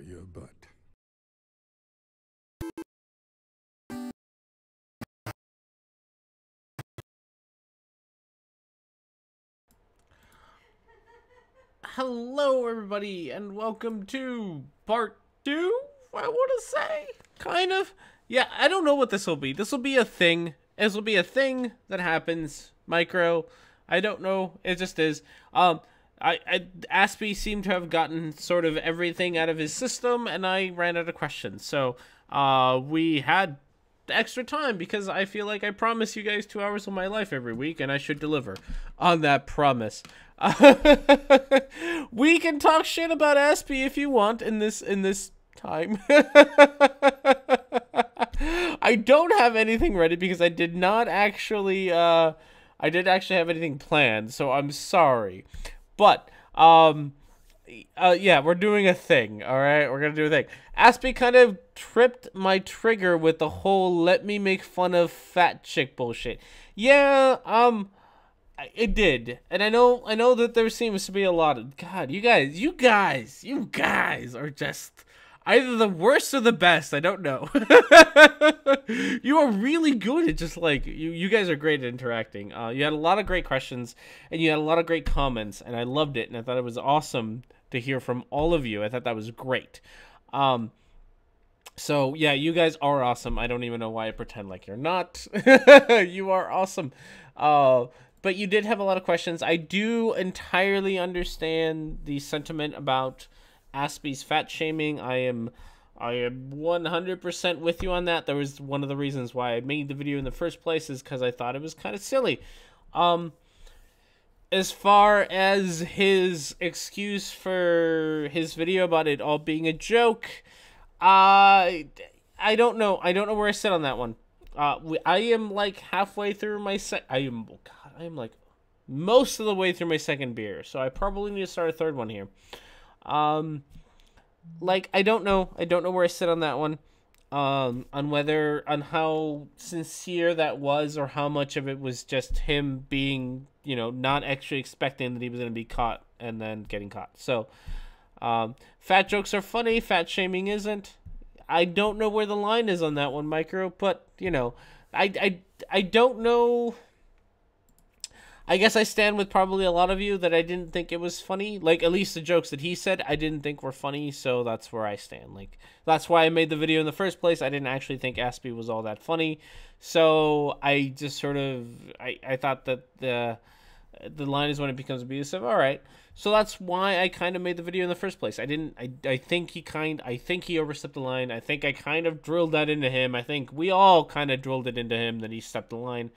your butt. Hello, everybody, and welcome to part 2, I want to say. Kind of. Yeah, I don't know what this will be. This will be a thing. This will be a thing that happens. Micro. I don't know. It just is. Aspie seemed to have gotten sort of everything out of his system, and I ran out of questions. So, we had extra time because I feel like I promise you guys 2 hours of my life every week, and I should deliver on that promise. We can talk shit about Aspie if you want in this time. I don't have anything ready because I did not actually I didn't actually have anything planned, so I'm sorry. But yeah, we're doing a thing, all right? We're going to do a thing. Aspie kind of tripped my trigger with the whole let me make fun of fat chick bullshit. Yeah, it did. And I know that there seems to be a lot of God, you guys are just either the worst or the best. I don't know. You are really good at just like you guys are great at interacting. You had a lot of great questions and you had a lot of great comments, and I loved it, and I thought it was awesome to hear from all of you. I thought that was great. So yeah, you guys are awesome. I don't even know why I pretend like you're not. You are awesome. But you did have a lot of questions. I do entirely understand the sentiment about Aspie's fat shaming. I am 100% with you on that. That was one of the reasons why I made the video in the first place, is because I thought it was kind of silly. As far as his excuse for his video about it all being a joke, I don't know. I don't know where I sit on that one. I am like halfway through my I am like most of the way through my second beer, so I probably need to start a third one here. Like I don't know where I sit on that one. On how sincere that was, or how much of it was just him being, not actually expecting that he was going to be caught and then getting caught. So, fat jokes are funny, fat shaming isn't. I don't know where the line is on that one, Micro, but, I don't know. I guess I stand with probably a lot of you that I didn't think it was funny. Like, at least the jokes that he said I didn't think were funny, so that's where I stand. Like, that's why I made the video in the first place. I didn't actually think Aspie was all that funny. So I just sort of, I thought that the line is when it becomes abusive. All right. So that's why I kind of made the video in the first place. I think he overstepped the line. I think I kind of drilled that into him. I think we all kind of drilled it into him that he stepped the line.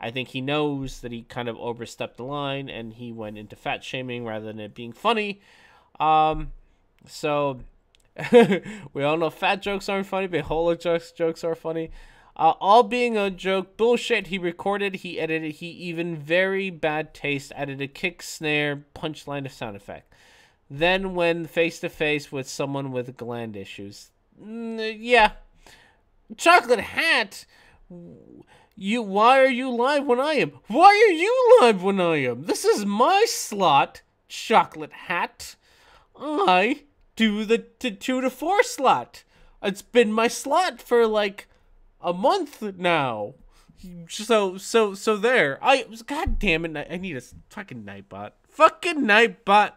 I think he knows that he kind of overstepped the line and he went into fat shaming rather than it being funny. So we all know fat jokes aren't funny, but whole jokes are funny. All being a joke, bullshit. He recorded, he edited, he even very bad taste added a kick, snare, punchline of sound effect. Then when face to face with someone with gland issues, yeah, chocolate hat. Why are you live when I am? Why are you live when I am? This is my slot, chocolate hat. I do the 2 to 4 slot. It's been my slot for like a month now. So there. God damn it, I need a fucking Nightbot. Fucking Nightbot.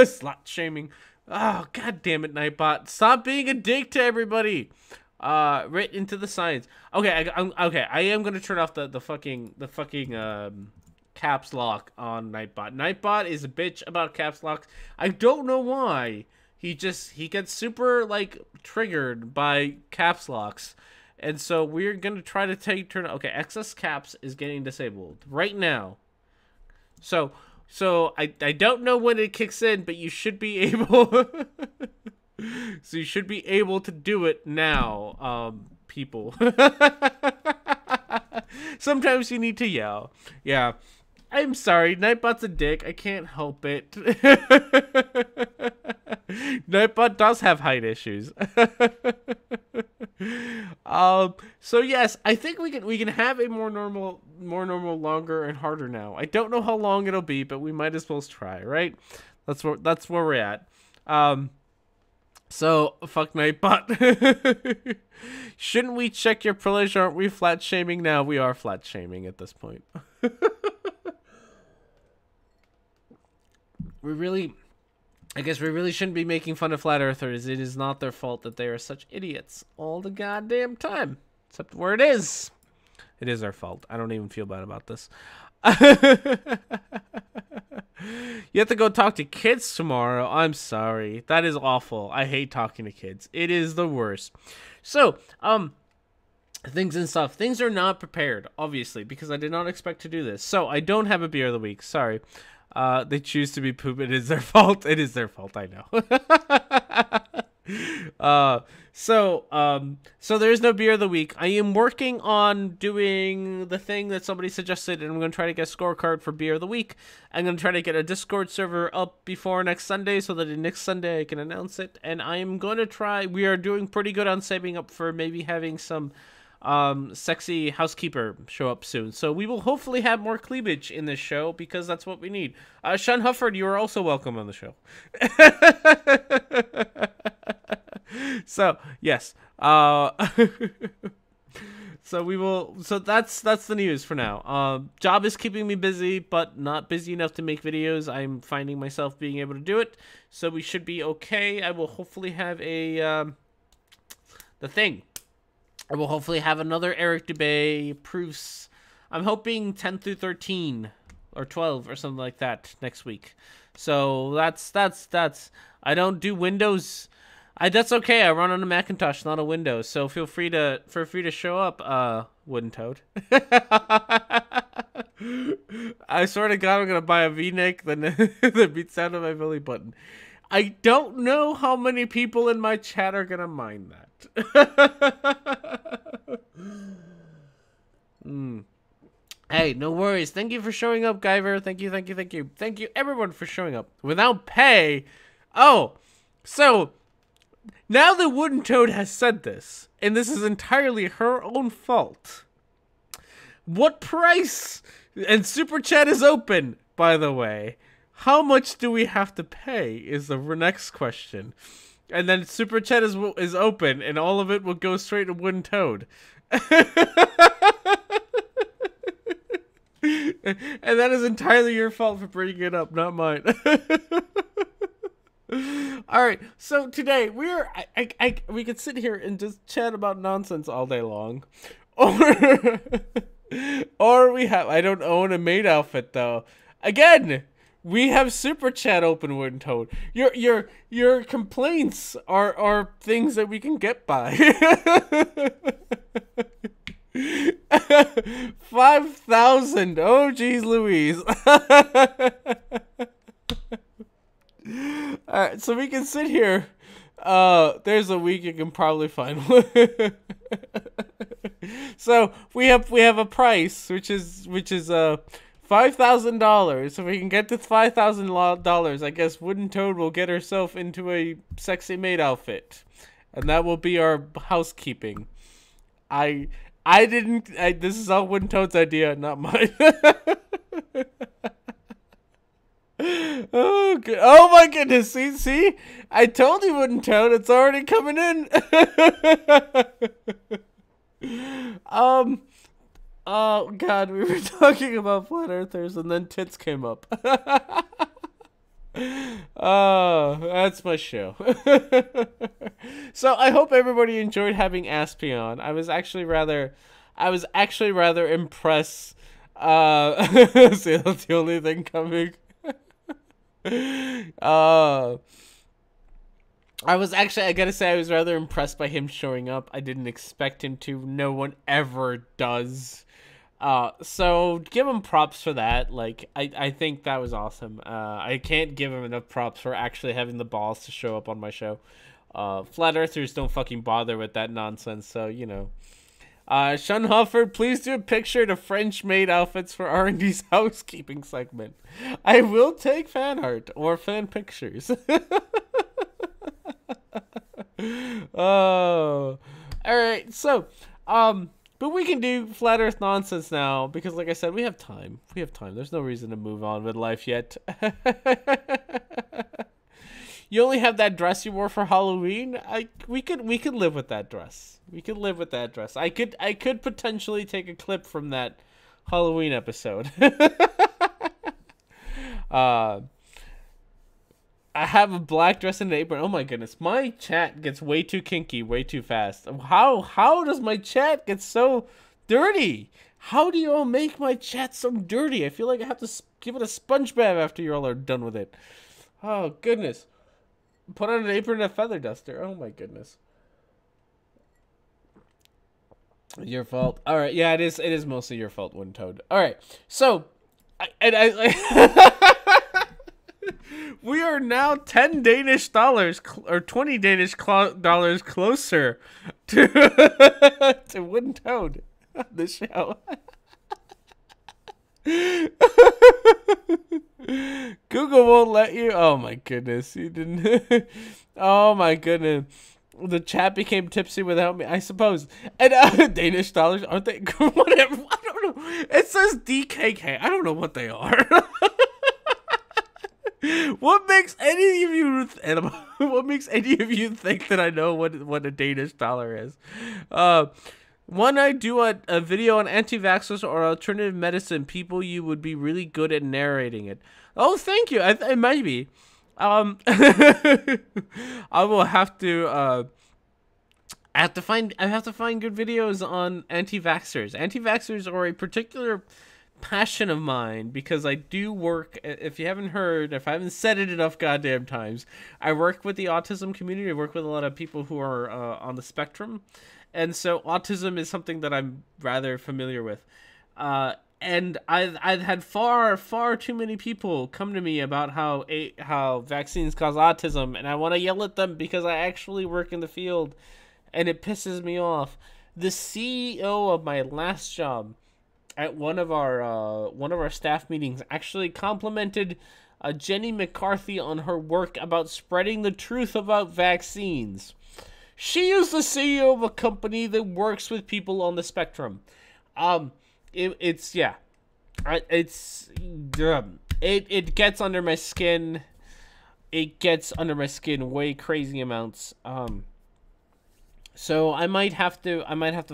Slot shaming. Oh, god damn it, Nightbot. Stop being a dick to everybody. Right into the science. Okay, I am gonna turn off the fucking caps lock on Nightbot. Nightbot is a bitch about caps locks. I don't know why. He gets super like triggered by caps locks, and so we're gonna try to turn. Okay, excess caps is getting disabled right now. So I don't know when it kicks in, but you should be able. So you should be able to do it now, people. Sometimes you need to yell. Yeah. I'm sorry, Nightbot's a dick. I can't help it. Nightbot does have height issues. So yes, I think we can have a more normal, longer and harder now. I don't know how long it'll be, but we might as well try, right? That's where we're at. So, fuck mate, but shouldn't we check your privilege? Aren't we flat shaming now? We are flat shaming at this point. I guess we really shouldn't be making fun of flat earthers. It is not their fault that they are such idiots all the goddamn time. Except where it is. It is our fault. I don't even feel bad about this. You have to go talk to kids tomorrow. I'm sorry. That is awful. I hate talking to kids. It is the worst. So, things and stuff. Things are not prepared, obviously, because I did not expect to do this. So, I don't have a beer of the week. Sorry. They choose to be poop. It is their fault. It is their fault. I know. So there's no beer of the week. I am working on doing the thing that somebody suggested, and I'm going to try to get a scorecard for beer of the week. I'm going to try to get a Discord server up before next Sunday so that next Sunday I can announce it. And I'm going to try, we are doing pretty good on saving up for maybe having some sexy housekeeper show up soon. So we will hopefully have more cleavage in this show because that's what we need. Sean Hufford, you are also welcome on the show. So, yes. So we will, so that's the news for now. Job is keeping me busy, but not busy enough to make videos. I'm finding myself being able to do it. So we should be okay. I will hopefully have I will hopefully have another Eric Dubay proofs. I'm hoping 10 through 13 or 12 or something like that next week. So that's I don't do Windows. That's okay. I run on a Macintosh, not a Windows. So feel free to show up, Wooden Toad. I swear to God, I'm gonna buy a V-neck that beats down to my belly button. I don't know how many people in my chat are gonna mind that. Hey, no worries. Thank you for showing up, Guyver. Thank you. Thank you, everyone, for showing up. Without pay. Oh, so now the Wooden Toad has said this, and this is entirely her own fault. What price? And Super Chat is open, by the way. How much do we have to pay is the next question. And then Super Chat is open, and all of it will go straight to Wooden Toad. And that is entirely your fault for bringing it up, not mine. Alright, so today we could sit here and just chat about nonsense all day long. Or we have, I don't own a maid outfit though. Again, we have Super Chat open, Wooden Toad. Your complaints are things that we can get by. 5,000. Oh, geez, Louise. Alright, so we can sit here. There's a week you can probably find one. So we have a price, which is $5,000. So if we can get this $5,000, I guess Wooden Toad will get herself into a sexy maid outfit, and that will be our housekeeping. This is all Wooden Toad's idea, not mine. Oh, good. Oh my goodness! See, I told you, Wooden Toad, it's already coming in. Oh God, we were talking about flat earthers, and then tits came up. Oh, that's my show. So I hope everybody enjoyed having Aspie on. I was actually rather impressed. See, that's the only thing coming. I gotta say, I was rather impressed by him showing up. I didn't expect him to. No one ever does. So give him props for that. Like, I think that was awesome. I can't give him enough props for actually having the balls to show up on my show. Flat earthers don't fucking bother with that nonsense, so, you know. Sean Hufford, please do a picture of French maid outfits for R&D's housekeeping segment. I will take fan art or fan pictures. Oh. Alright, so, but we can do flat earth nonsense now, because like I said, we have time. There's no reason to move on with life yet. You only have that dress you wore for Halloween. We could live with that dress. We could live with that dress. I could potentially take a clip from that Halloween episode. I have a black dress and an apron. Oh my goodness, my chat gets way too kinky, way too fast. How does my chat get so dirty? How do you all make my chat so dirty? I feel like I have to give it a sponge bath after you all are done with it. Oh goodness. Put on an apron and a feather duster. Oh my goodness. Your fault. All right, yeah, it is mostly your fault, Wind Toad. All right, so, we are now $10 or $20 closer to to Wind Toad on the show. Google won't let you. Oh my goodness, you didn't. Oh my goodness. The chat became tipsy without me, I suppose. And Danish dollars, aren't they? Whatever. I don't know. It says DKK. I don't know what they are. What makes any of you think that I know what a Danish dollar is? When I do a video on anti-vaxxers or alternative medicine, people, you would be really good at narrating it. Oh, thank you. It might be. I will have to. I have to find good videos on anti-vaxxers. Anti-vaxxers are a particular passion of mine because I do work. If you haven't heard, if I haven't said it enough goddamn times, I work with the autism community. I work with a lot of people who are on the spectrum, and so autism is something that I'm rather familiar with. And I've had far too many people come to me about how vaccines cause autism, and I want to yell at them because I actually work in the field, and it pisses me off. The CEO of my last job, at one of our staff meetings, actually complimented Jenny McCarthy on her work about spreading the truth about vaccines. She is the CEO of a company that works with people on the spectrum. It gets under my skin. It gets under my skin way crazy amounts. So I might have to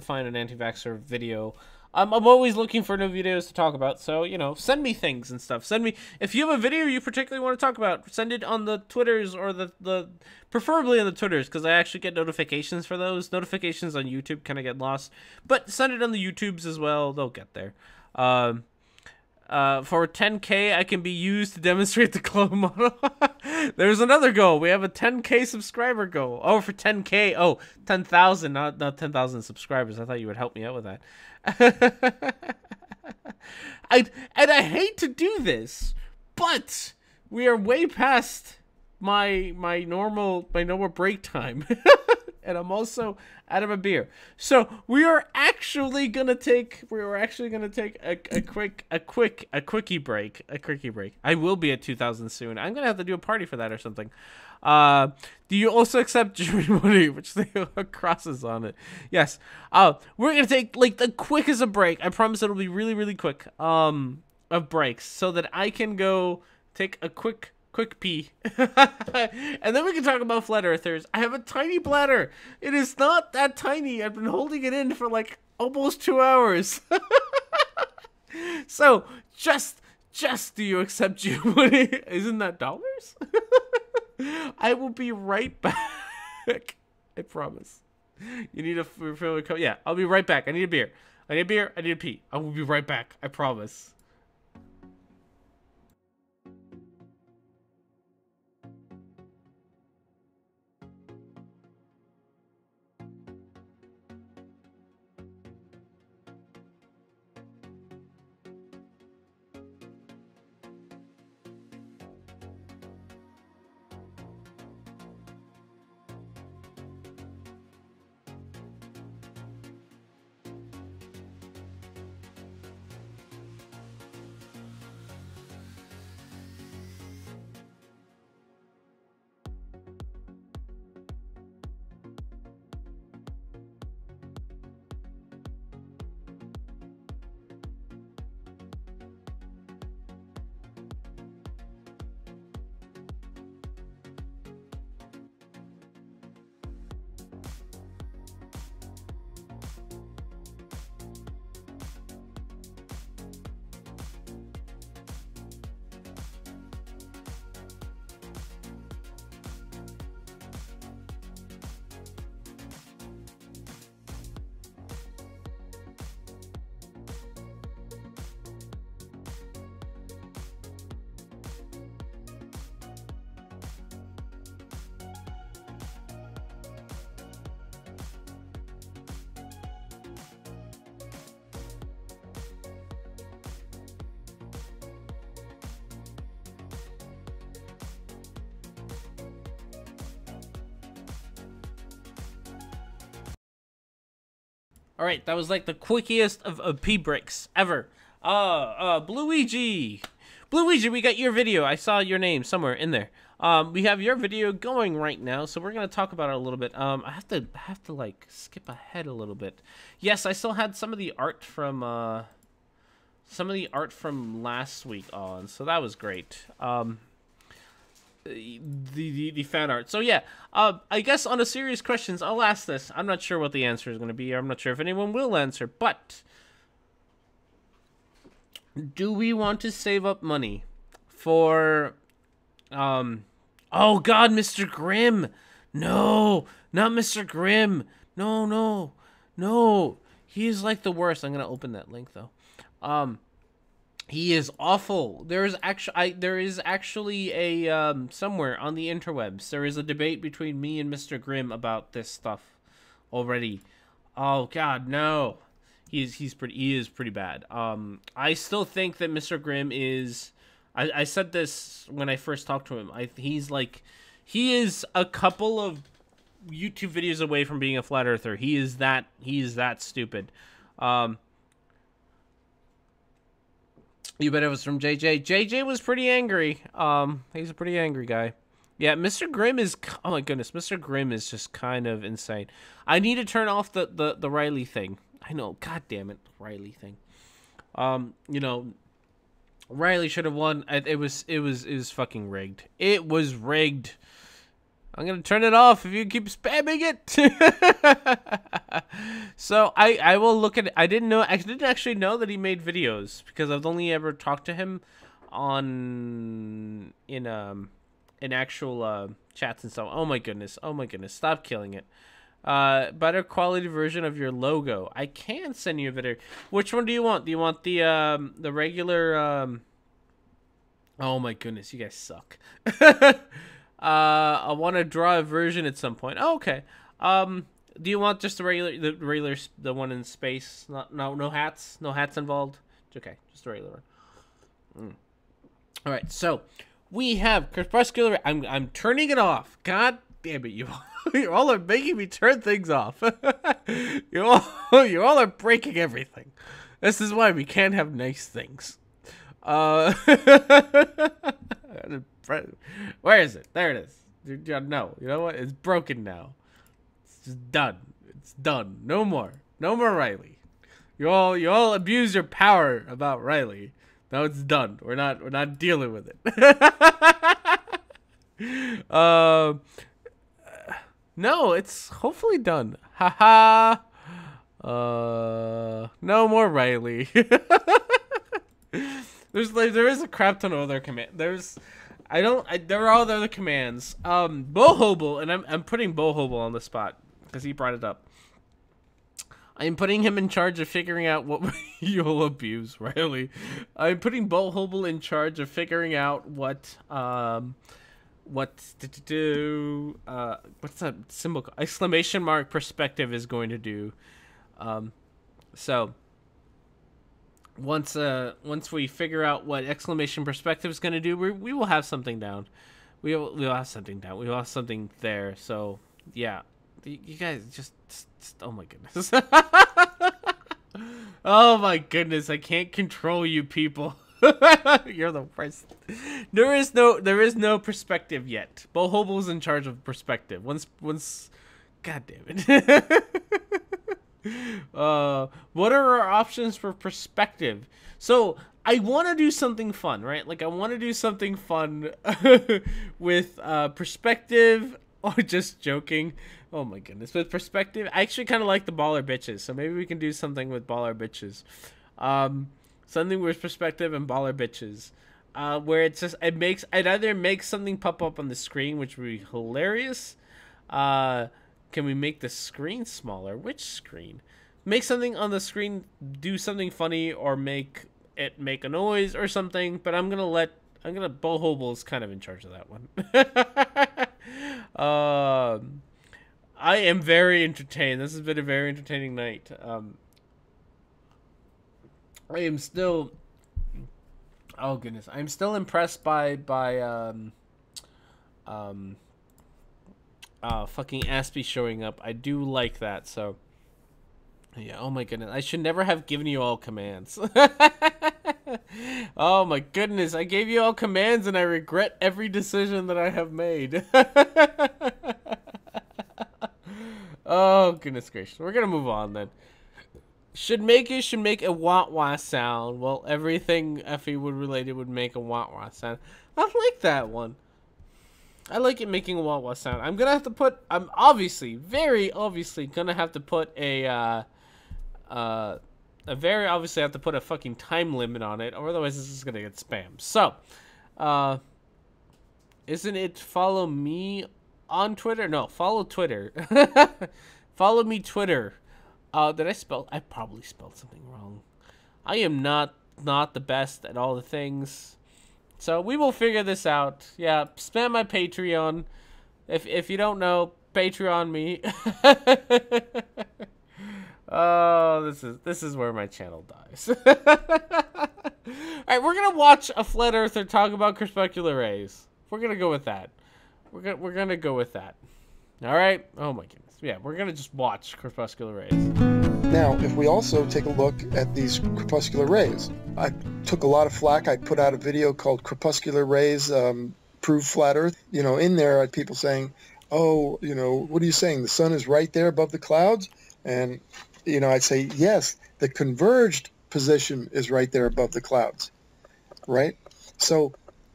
find an anti-vaxxer video. I'm always looking for new videos to talk about, so, you know, send me things and stuff. Send me, if you have a video you particularly want to talk about, send it on the Twitters or preferably on the Twitters, because I actually get notifications for those. Notifications on YouTube kind of get lost, but send it on the YouTubes as well. They'll get there. For 10K, I can be used to demonstrate the clone model. There's another goal. We have a 10K subscriber goal. Oh, for 10K. Oh, 10,000, not 10,000 subscribers. I thought you would help me out with that. I hate to do this, but we are way past my normal break time. And I'm also out of a beer. So we are actually gonna take a quickie break. I will be at 2,000 soon. I'm gonna have to do a party for that or something. Do you also accept German money? Which they have crosses on it. Yes. We're gonna take like the quickest of break. I promise it'll be really, really quick. Of breaks, so that I can go take a quick pee. And then we can talk about flat earthers. I have a tiny bladder. It is not that tiny. I've been holding it in for like almost 2 hours. So just do you accept you money? Isn't that dollars? I will be right back. I promise. You need a refill? Yeah, I'll be right back. I need a beer. I need a pee. I will be right back. I promise. All right, that was like the quickest of pee breaks ever. Bluigi, we got your video. I saw your name somewhere in there. We have your video going right now, so we're gonna talk about it a little bit. I have to like skip ahead a little bit. Yes, I still had some of the art from last week on, so that was great. The fan art. So yeah, I guess on a serious questions, I'll ask this. I'm not sure what the answer is going to be. I'm not sure if anyone will answer, but do we want to save up money for, oh God, Mr. Grimm. No, not Mr. Grimm. No. He is like the worst. I'm going to open that link though. He is awful. There is actually a somewhere on the interwebs there is a debate between me and Mr. Grimm about this stuff already. Oh God, no. He is pretty bad. I still think that Mr. Grimm is. I said this when I first talked to him. He is a couple of YouTube videos away from being a flat earther. He is that stupid. You bet it was from JJ. JJ was pretty angry. He's a pretty angry guy. Yeah, Mr. Grimm is... Oh my goodness, Mr. Grimm is just kind of insane. I need to turn off the Riley thing. I know, god damn it, Riley thing. You know, Riley should have won. It was fucking rigged. It was rigged. I'm gonna turn it off if you keep spamming it. So I will look at it. I didn't actually know that he made videos because I've only ever talked to him in actual chats and stuff. Oh my goodness, stop killing it. Better quality version of your logo. I can send you a video. Which one do you want? Do you want the regular Oh my goodness, you guys suck. I want to draw a version at some point. Oh, okay. Do you want just the regular, the one in space? No hats, no hats involved. Okay, just the regular one. All right, so we have crepuscular. I'm turning it off. God damn it, you all are making me turn things off. you all are breaking everything. This is why we can't have nice things. Where is it? There it is. No, you know what? It's broken now. It's just done. It's done. No more Riley. You all abuse your power about Riley. Now it's done. We're not dealing with it. No, it's hopefully done. Haha. No more Riley. There is a crap ton of other command. There are all the other commands. Bohobel, and I'm putting Bohobel on the spot because he brought it up. I'm putting him in charge of figuring out what you'll abuse, Riley. I'm putting Bohobel in charge of figuring out what to do. What's that symbol? Exclamation mark perspective is going to do. So once we figure out what exclamation perspective is going to do, we will have something down. We'll have something down. We will have something there. So yeah, you guys just oh my goodness. Oh my goodness, I can't control you people. You're the worst. There is no perspective yet. Bohobel's in charge of perspective. Once god damn it. What are our options for perspective? So I want to do something fun, right? Like I want to do something fun with perspective. Or just joking. Oh my goodness. With perspective, I actually kind of like the baller bitches. So maybe we can do something with baller bitches. Something with perspective and baller bitches. Where it's just it either makes something pop up on the screen, which would be hilarious. Can we make the screen smaller? Which screen? Make something on the screen do something funny, or make it make a noise or something. But Bohobel's kind of in charge of that one. I am very entertained. This has been a very entertaining night. I am still. Oh goodness, I'm still impressed by fucking Aspie showing up. I do like that. So Yeah, oh my goodness. I should never have given you all commands. Oh my goodness. I gave you all commands and I regret every decision that I have made. Oh, goodness gracious. We're going to move on then. Should make a wah-wah sound. Well, everything Effie would related would make a wah-wah sound. I like that one. I like it making a wah-wah sound. I'm gonna have to put. I'm obviously, very obviously, gonna have to put a very obviously have to put a fucking time limit on it, or otherwise this is gonna get spammed. So, isn't it follow me on Twitter? No, follow Twitter. Follow me Twitter. Did I spell? I probably spelled something wrong. I am not the best at all the things. So we will figure this out. Yeah, spam my Patreon. If you don't know, Patreon me. Oh, this is where my channel dies. Alright, we're gonna watch a flat earther talk about crepuscular rays. We're gonna go with that. We're gonna go with that. Alright? Oh my goodness. Yeah, we're gonna just watch crepuscular rays. Now, if we also take a look at these crepuscular rays, I took a lot of flack. I put out a video called Crepuscular Rays Prove Flat Earth. You know, in there, I had people saying, oh, you know, what are you saying? The sun is right there above the clouds? And, you know, I'd say, yes, the converged position is right there above the clouds, right? So,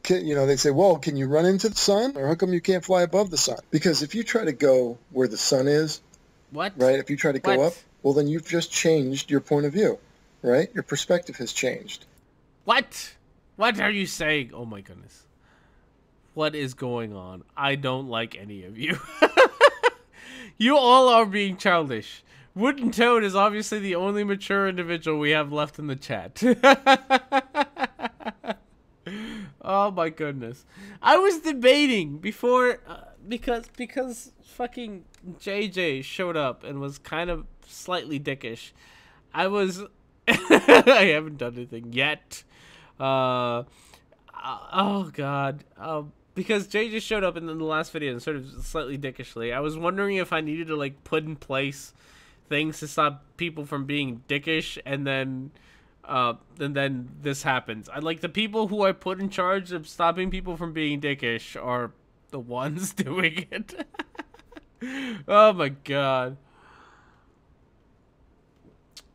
you know, they say, well, can you run into the sun? Or how come you can't fly above the sun? Because if you try to go where the sun is, what? Right? If you try to go up, well, then you've just changed your point of view, right? Your perspective has changed. What? What are you saying? Oh my goodness. What is going on? I don't like any of you. You all are being childish. Wooden Toad is obviously the only mature individual we have left in the chat. Oh my goodness. I was debating before because fucking JJ showed up and was kind of slightly dickish. I was I haven't done anything yet. Oh god. Because JJ showed up in the last video and sort of slightly dickishly. I was wondering if I needed to like put in place things to stop people from being dickish, and then this happens. I like the people who I put in charge of stopping people from being dickish are the ones doing it. Oh my god.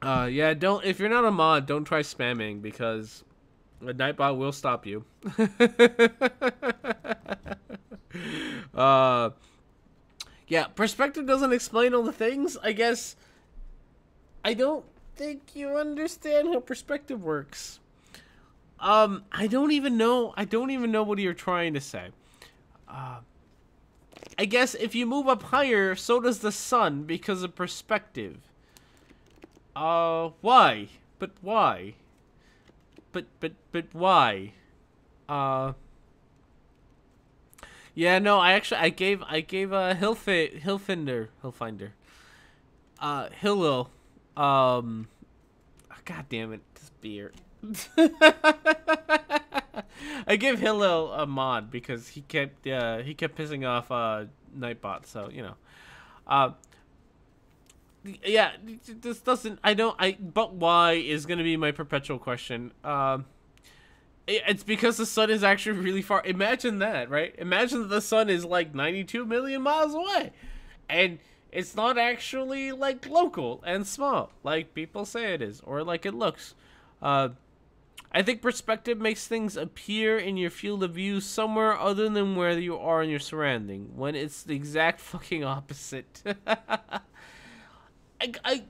Yeah, don't, if you're not a mod, don't try spamming because a Nightbot will stop you. Yeah, perspective doesn't explain all the things. I guess I don't think you understand how perspective works. I don't even know what you're trying to say. I guess if you move up higher, so does the sun because of perspective. Why? But why? But why? Yeah, no, I gave Hillfinder, Hillel, god damn it, this beer. I give Hillel a mod because he kept pissing off Nightbot, so you know. Yeah, this doesn't. But why is gonna be my perpetual question. It's because the sun is actually really far. Imagine that, right? Imagine that the sun is like 92 million miles away, and it's not actually like local and small like people say it is, or like it looks. I think perspective makes things appear in your field of view somewhere other than where you are in your surrounding, when it's the exact fucking opposite. I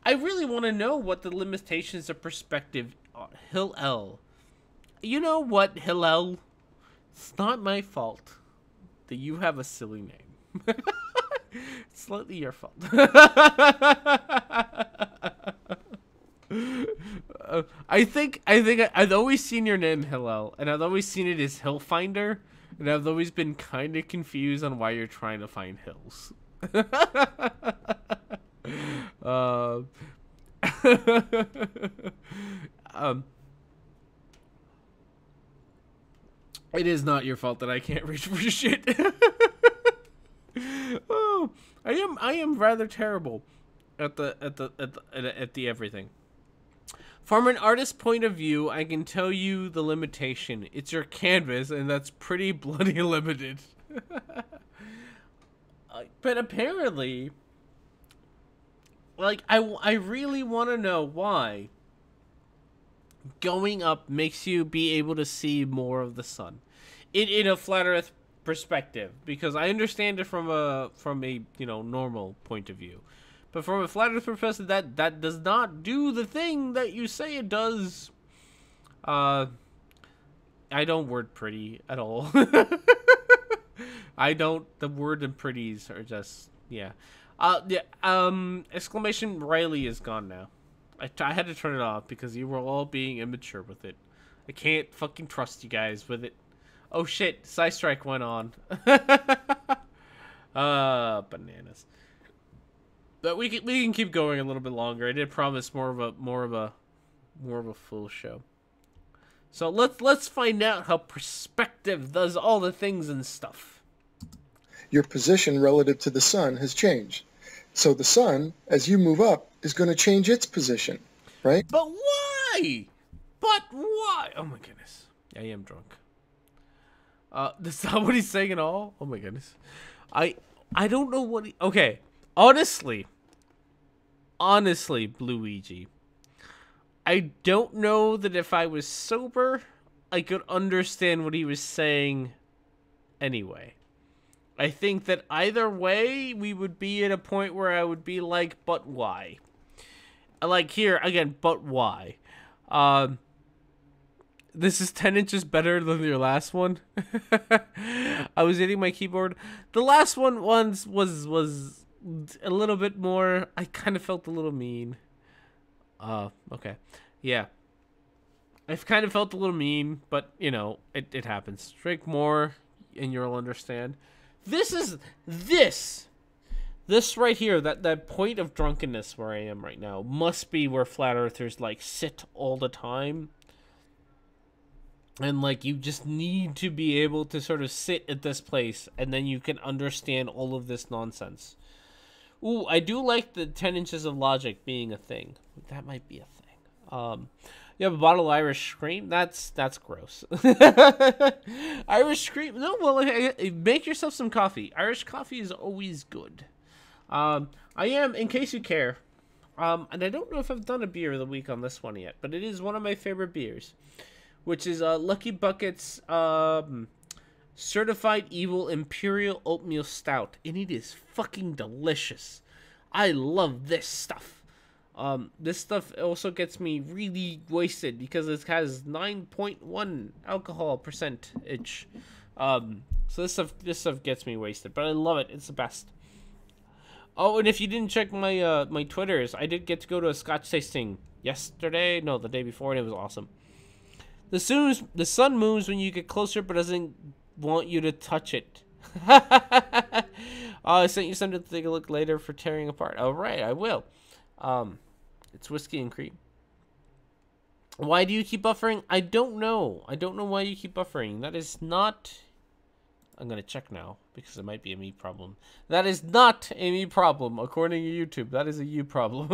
really want to know what the limitations of perspective are. Hillel. You know what, Hillel? It's not my fault that you have a silly name. It's slightly your fault. I think I've always seen your name Hillel, and I've always seen it as Hillfinder, and I've always been kind of confused on why you're trying to find hills. It is not your fault that I can't reach for shit. Oh, I am rather terrible at the everything. From an artist's point of view, I can tell you the limitation. It's your canvas, and that's pretty bloody limited. But apparently, like, I really want to know why going up makes you be able to see more of the sun in a flat Earth perspective, because I understand it from a normal point of view. But from a flat Earth perspective, that does not do the thing that you say it does. I don't word pretty at all. I don't. The word and pretties are just, yeah. Exclamation Riley is gone now. I had to turn it off because you were all being immature with it. I can't fucking trust you guys with it. Oh shit, Psystrike went on. Bananas. But we can keep going a little bit longer. I did promise more of a full show. So let's find out how perspective does all the things and stuff. Your position relative to the sun has changed. So the sun, as you move up, is going to change its position, right? But why? But why? Oh my goodness. I am drunk. That's not what he's saying at all? Oh my goodness. I don't know what he... Okay. Honestly, Bluigi, I don't know that if I was sober, I could understand what he was saying anyway. I think that either way, we would be at a point where I would be like, but why? Like here, again, but why? This is 10 inches better than your last one. I was hitting my keyboard. The last one was a little bit more... I kind of felt a little mean. Okay. Yeah. I've kind of felt a little mean, but, you know, it happens. Drink more, and you'll understand. This right here, that point of drunkenness where I am right now, must be where flat earthers, like, sit all the time. And, like, you just need to be able to sort of sit at this place, and then you can understand all of this nonsense. Ooh, I do like the 10 inches of logic being a thing. That might be a thing. You have a bottle of Irish Cream? That's gross. Irish Cream? No, well, make yourself some coffee. Irish coffee is always good. I am, in case you care, and I don't know if I've done a beer of the week on this one yet, but it is one of my favorite beers, which is Lucky Bucket's Certified Evil Imperial Oatmeal Stout, and it is fucking delicious. I love this stuff. This stuff also gets me really wasted because it has 9.1 alcohol percentage. So this stuff gets me wasted, but I love it. It's the best. Oh, and if you didn't check my my Twitters, I did get to go to a Scotch tasting yesterday. No, the day before, and it was awesome. The sun moves when you get closer, but doesn't want you to touch it. I sent you something to take a look later for tearing apart. All right, I will. It's whiskey and cream. Why do you keep buffering? I don't know. I don't know why you keep buffering. That is not... I'm going to check now because it might be a me problem. That is not a me problem, according to YouTube. That is a you problem.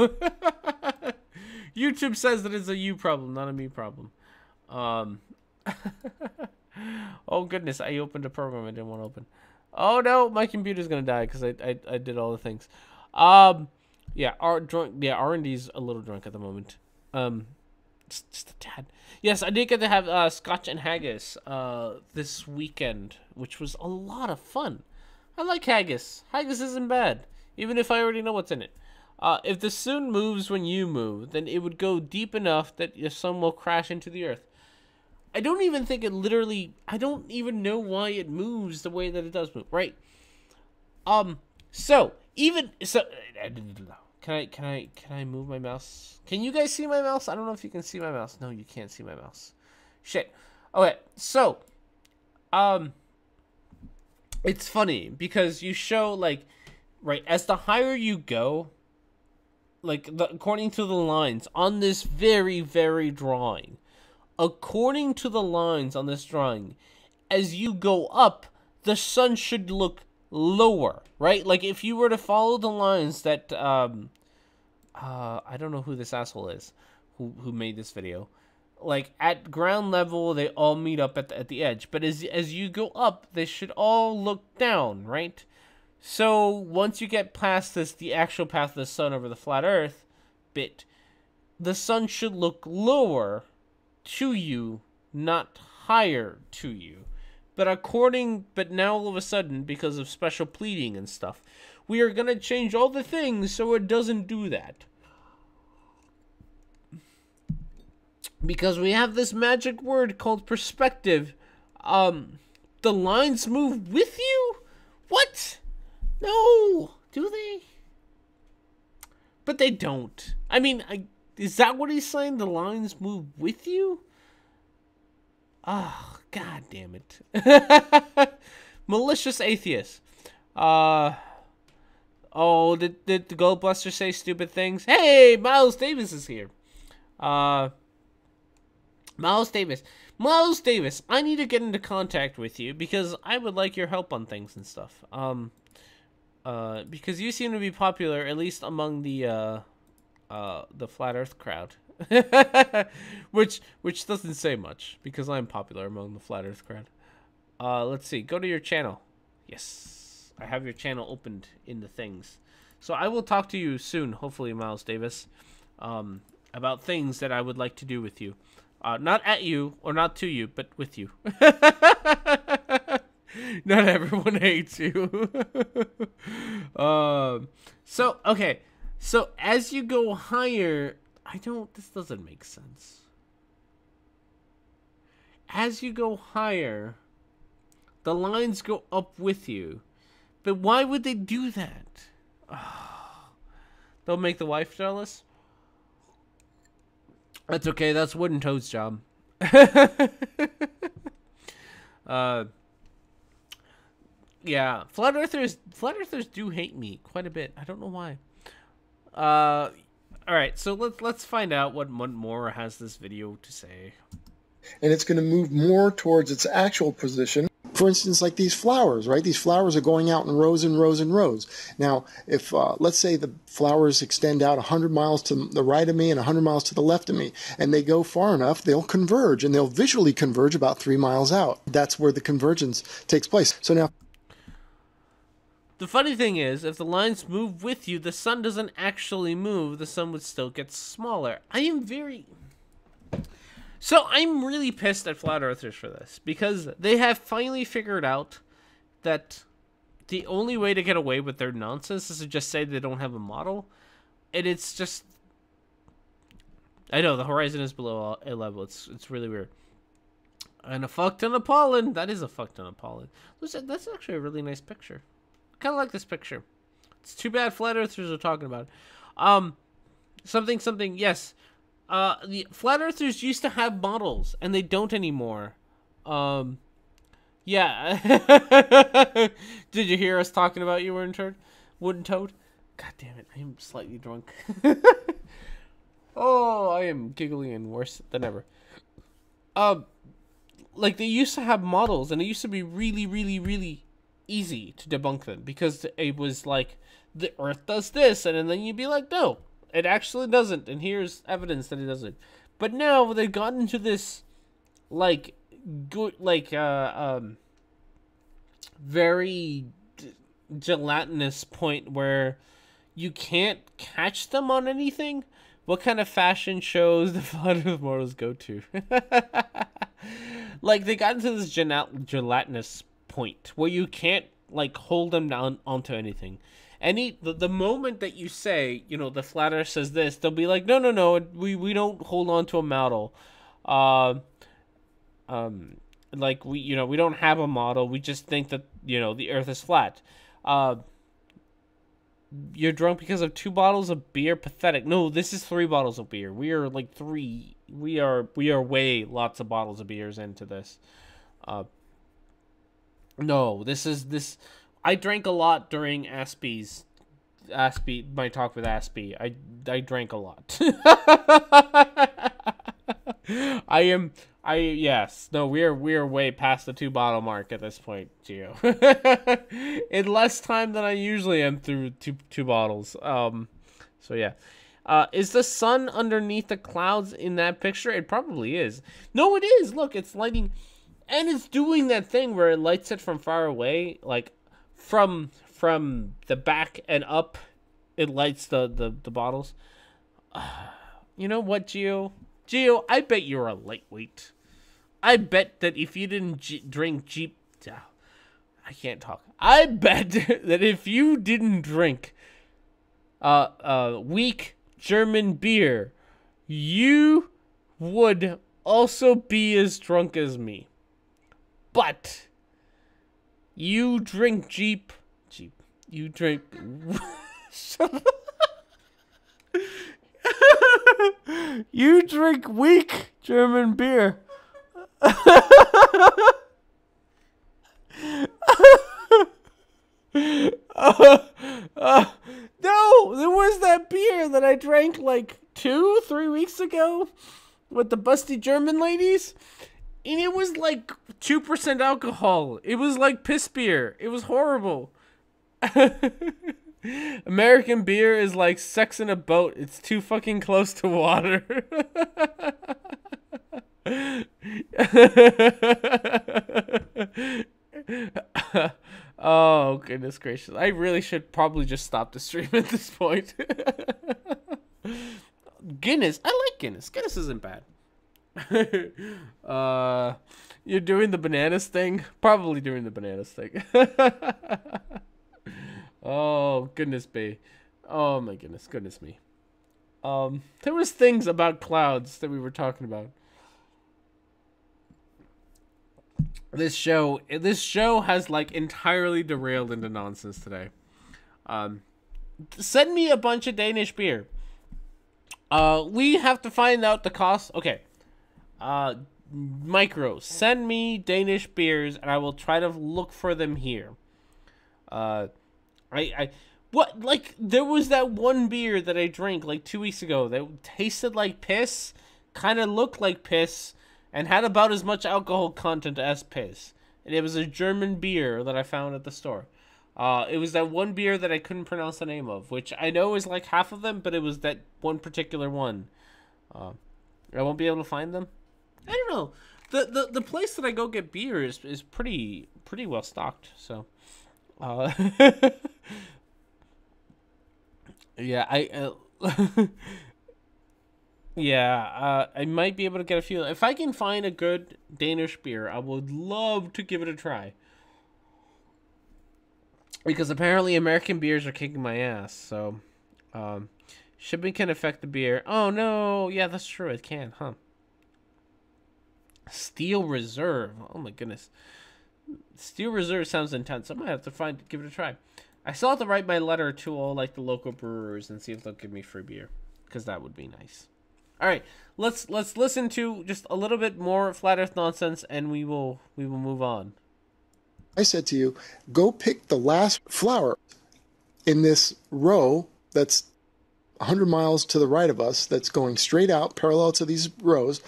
YouTube says that it's a you problem, not a me problem. Oh, goodness. I opened a program I didn't want to open. Oh, no. My computer's going to die because I did all the things. Yeah, R&D's a little drunk at the moment. Just a tad. Yes, I did get to have Scotch and Haggis this weekend, which was a lot of fun. I like Haggis. Haggis isn't bad, even if I already know what's in it. If the sun moves when you move, then it would go deep enough that the sun will crash into the earth. I don't even think it literally... I don't even know why it moves the way that it does move, right? So... Can I move my mouse? Can you guys see my mouse? I don't know if you can see my mouse. No, you can't see my mouse. Shit. Okay, so it's funny because you show, like, right, as the higher you go, like, according to the lines on this very, very drawing, according to the lines on this drawing, as you go up, the sun should look lower, right? Like, if you were to follow the lines that I don't know who this asshole is who made this video. Like, at ground level, they all meet up at the edge. But as you go up, they should all look down, right? So once you get past the actual path of the sun over the flat Earth bit, the sun should look lower to you, not higher to you. But now all of a sudden, because of special pleading and stuff, we are gonna change all the things so it doesn't do that. Because we have this magic word called perspective. The lines move with you? What? No. Do they? But they don't. I mean, is that what he's saying? The lines move with you? Oh, god damn it. Malicious atheist. Oh, did the Gold Buster say stupid things? Hey, Miles Davis is here. Miles Davis, I need to get into contact with you because I would like your help on things and stuff. Because you seem to be popular, at least among the Flat Earth crowd. which doesn't say much, because I'm popular among the Flat Earth crowd. Let's see, go to your channel. Yes, I have your channel opened in the things. So I will talk to you soon, hopefully, Miles Davis, about things that I would like to do with you. Not at you, or not to you, but with you. Not everyone hates you. Okay. So, as you go higher... this doesn't make sense. As you go higher, the lines go up with you. But why would they do that? They'll make the wife jealous? That's okay, that's Wooden Toad's job. Yeah, flat earthers do hate me quite a bit. I don't know why. All right, so let's find out what more has this video to say. And it's going to move more towards its actual position. For instance, like these flowers, right? These flowers are going out in rows and rows and rows. Now, if, let's say the flowers extend out 100 miles to the right of me and 100 miles to the left of me, and they go far enough, they'll converge, and they'll visually converge about 3 miles out. That's where the convergence takes place. So now... The funny thing is, if the lines move with you, the sun doesn't actually move. The sun would still get smaller. So I'm really pissed at flat earthers for this, because they have finally figured out that the only way to get away with their nonsense is to just say they don't have a model. And it's just... I know, the horizon is below a level. It's really weird. And a fuck ton of pollen. That is a fuck ton of pollen. That's actually a really nice picture. I kind of like this picture. It's too bad flat earthers are talking about it. Something, yes. The flat earthers used to have models, and they don't anymore. Yeah. Did you hear us talking about you, Wooden Toad? God damn it, I am slightly drunk. Oh, I am giggly and worse than ever. Like, they used to have models, and it used to be really, really, really easy to debunk them, because it was like, the Earth does this, and then you'd be like, no, it actually doesn't, and here's evidence that it doesn't. But now they've gotten into this, like, good, like, very gelatinous point where you can't catch them on anything. What kind of fashion shows the Flat Earth models go to? Like, they got into this gelatinous point where you can't, like, hold them down onto anything. The moment that you say, you know, the Flat Earth says this, they'll be like, no, we don't hold on to a model. Like, we don't have a model. We just think that, you know, the Earth is flat. You're drunk because of 2 bottles of beer? Pathetic. No, this is 3 bottles of beer. We are like 3. We are way lots of bottles of beers into this. No, this. I drank a lot during my talk with Aspie. I drank a lot. Yes. No, we are way past the 2 bottle mark at this point, Gio. In less time than I usually am through two bottles. So yeah. Is the sun underneath the clouds in that picture? It probably is. No, it is. Look, it's lighting, and it's doing that thing where it lights it from far away, like from the back and up. It lights the bottles. You know what, Gio? Gio, I bet you're a lightweight. I bet that if you didn't drink Jeep... I can't talk. I bet that if you didn't drink weak German beer, you would also be as drunk as me. But you drink Jeep. You drink... Shut up. You drink weak German beer. No, there was that beer that I drank like 2-3 weeks ago with the busty German ladies, and it was like 2% alcohol. It was like piss beer. It was horrible. American beer is like sex in a boat. It's too fucking close to water. Oh, goodness gracious. I really should probably just stop the stream at this point. Guinness. I like Guinness. Guinness isn't bad. You're doing the bananas thing? Probably doing the bananas thing. Oh, goodness me. Oh, my goodness. Goodness me. There was things about clouds that we were talking about. This show has like entirely derailed into nonsense today. Send me a bunch of Danish beer. We have to find out the cost. Okay. Micro, send me Danish beers and I will try to look for them here. What, like, there was that one beer that I drank like 2 weeks ago that tasted like piss, kind of looked like piss, and had about as much alcohol content as piss. And it was a German beer that I found at the store. It was that one beer that I couldn't pronounce the name of, which I know is like half of them, but it was that one particular one. I won't be able to find them. I don't know. The place that I go get beer is pretty well stocked. So, yeah, yeah, I might be able to get a few. If I can find a good Danish beer, I would love to give it a try. Because apparently American beers are kicking my ass, so shipping can affect the beer. Oh no, yeah, that's true, it can, huh? Steel Reserve. Oh my goodness. Steel Reserve sounds intense. I might have to give it a try. I still have to write my letter to all like the local brewers and see if they'll give me free beer, because that would be nice. All right, let's listen to just a little bit more Flat Earth nonsense, and we will move on. I said to you, go pick the last flower in this row that's 100 miles to the right of us, that's going straight out parallel to these rows.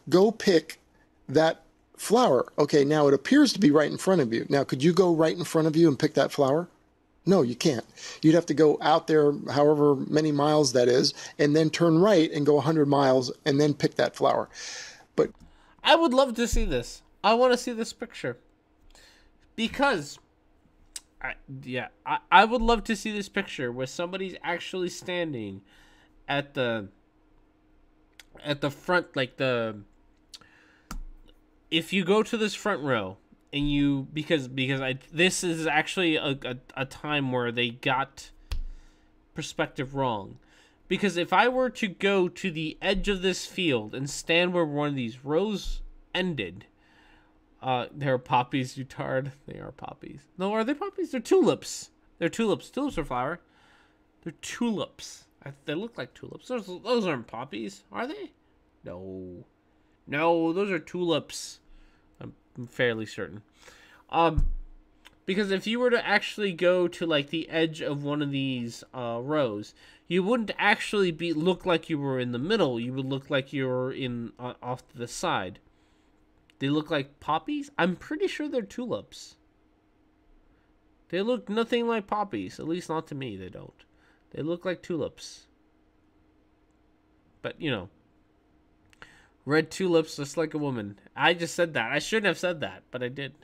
Go pick that flower. Okay, now it appears to be right in front of you. Now, could you go right in front of you and pick that flower? No, you can't. You'd have to go out there however many miles that is, and then turn right and go 100 miles and then pick that flower. But I would love to see this. I want to see this picture. Because, I would love to see this picture where somebody's actually standing at the front, like if you go to this front row and you, because this is actually a time where they got perspective wrong. Because if I were to go to the edge of this field and stand where one of these rows ended, they're poppies, you tard. They are poppies. No, are they poppies? They're tulips. They're tulips. Tulips are flower. They're tulips. They look like tulips. Those aren't poppies, are they? No. No, those are tulips. I'm fairly certain. Because if you were to actually go to like the edge of one of these rows, you wouldn't actually look like you were in the middle. You would look like you were off to the side. They look like poppies? I'm pretty sure they're tulips. They look nothing like poppies. At least not to me, they don't. They look like tulips. But, you know, red tulips just like a woman. I just said that. I shouldn't have said that, but I did.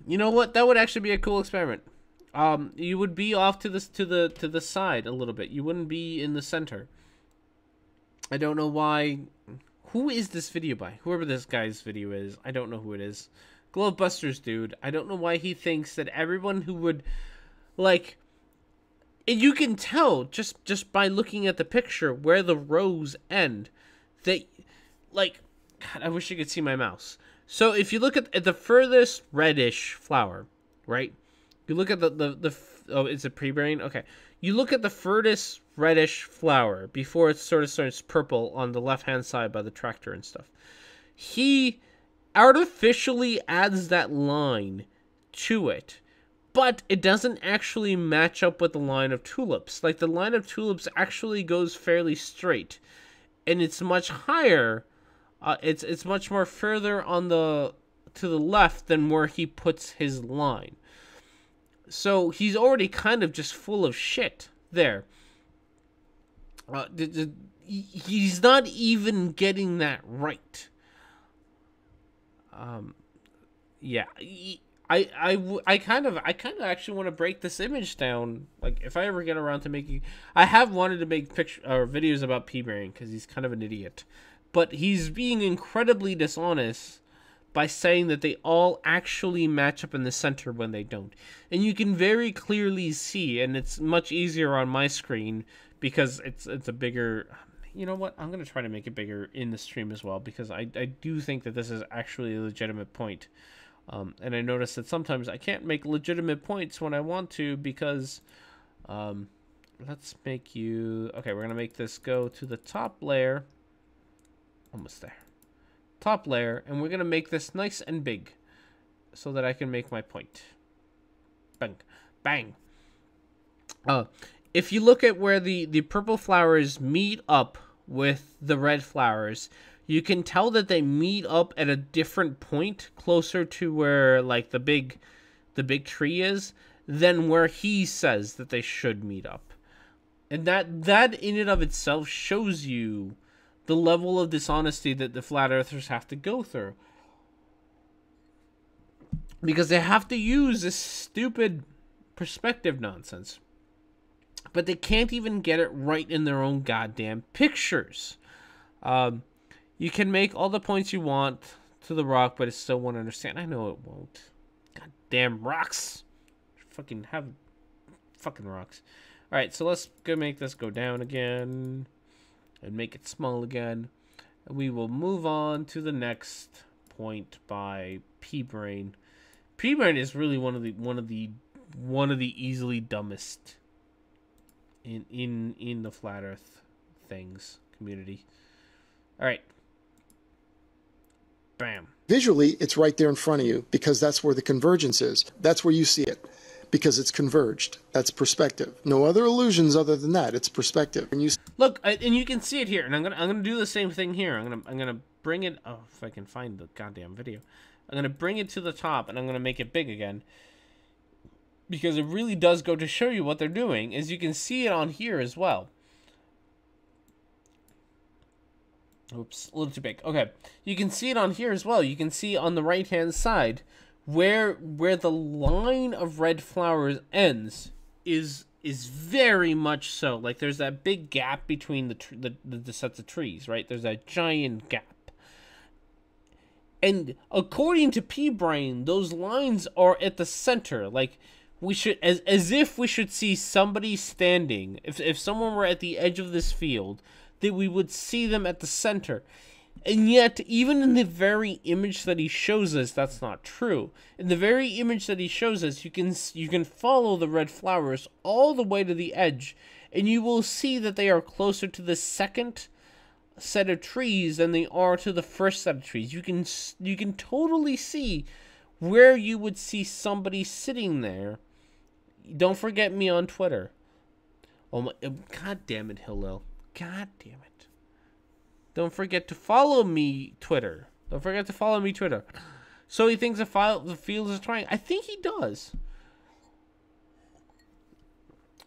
You know what? That would actually be a cool experiment. You would be off to the side a little bit. You wouldn't be in the center. I don't know why. Who is this video by? Whoever this guy's video is, I don't know who it is. Globebusters dude. I don't know why he thinks that everyone who would, like, and you can tell just by looking at the picture where the rows end. That, like, God, I wish you could see my mouse. So if you look at the furthest reddish flower, right? You look at the oh, it's a p-brane? Okay. You look at the furthest reddish flower before it sort of starts purple on the left-hand side by the tractor and stuff. He artificially adds that line to it, but it doesn't actually match up with the line of tulips. Like, the line of tulips actually goes fairly straight, and it's much higher. It's much more further on to the left than where he puts his line. So he's already kind of just full of shit there. He's not even getting that right. Yeah, I kind of actually want to break this image down. Like, if I ever get around to making, I have wanted to make videos about p-brane because he's kind of an idiot, but he's being incredibly dishonest by saying that they all actually match up in the center when they don't. And you can very clearly see, and it's much easier on my screen because it's a bigger... You know what? I'm going to try to make it bigger in the stream as well, because I do think that this is actually a legitimate point. And I notice that sometimes I can't make legitimate points when I want to because... let's make you... Okay, we're going to make this go to the top layer. Almost there. Top layer, and we're going to make this nice and big so that I can make my point. Bang. Bang. If you look at where the purple flowers meet up with the red flowers, you can tell that they meet up at a different point closer to where, like, the big tree is than where he says that they should meet up. And that in and of itself shows you the level of dishonesty that the flat earthers have to go through. Because they have to use this stupid perspective nonsense. But they can't even get it right in their own goddamn pictures. You can make all the points you want to the rock, but it still won't understand. I know it won't. Goddamn rocks. Fucking have fucking rocks. Alright, so let's go make this go down again. And make it small again. And we will move on to the next point by p-brane. P-brane is really one of the easily dumbest in the flat earth things community. All right. Bam. Visually, it's right there in front of you because that's where the convergence is. That's where you see it because it's converged. That's perspective. No other illusions other than that. It's perspective. And you look, and you can see it here. And I'm gonna do the same thing here. I'm gonna bring it. Oh, if I can find the goddamn video, I'm gonna bring it to the top and I'm gonna make it big again. Because it really does go to show you what they're doing, as you can see it on here as well. Oops, a little too big. Okay, you can see it on here as well. You can see on the right-hand side where the line of red flowers ends is very much so. Like, there's that big gap between the sets of trees, right? There's that giant gap. And according to p-brane, those lines are at the center. Like, we should, as if we should see somebody standing. If someone were at the edge of this field, that we would see them at the center. And yet, even in the very image that he shows us, that's not true. In the very image that he shows us, you can follow the red flowers all the way to the edge, and you will see that they are closer to the second set of trees than they are to the first set of trees. You can totally see where you would see somebody sitting there. Don't forget me on Twitter. Oh my, God damn it, Hillel. God damn it. Don't forget to follow me, Twitter. Don't forget to follow me, Twitter. So he thinks the field is trying. I think he does.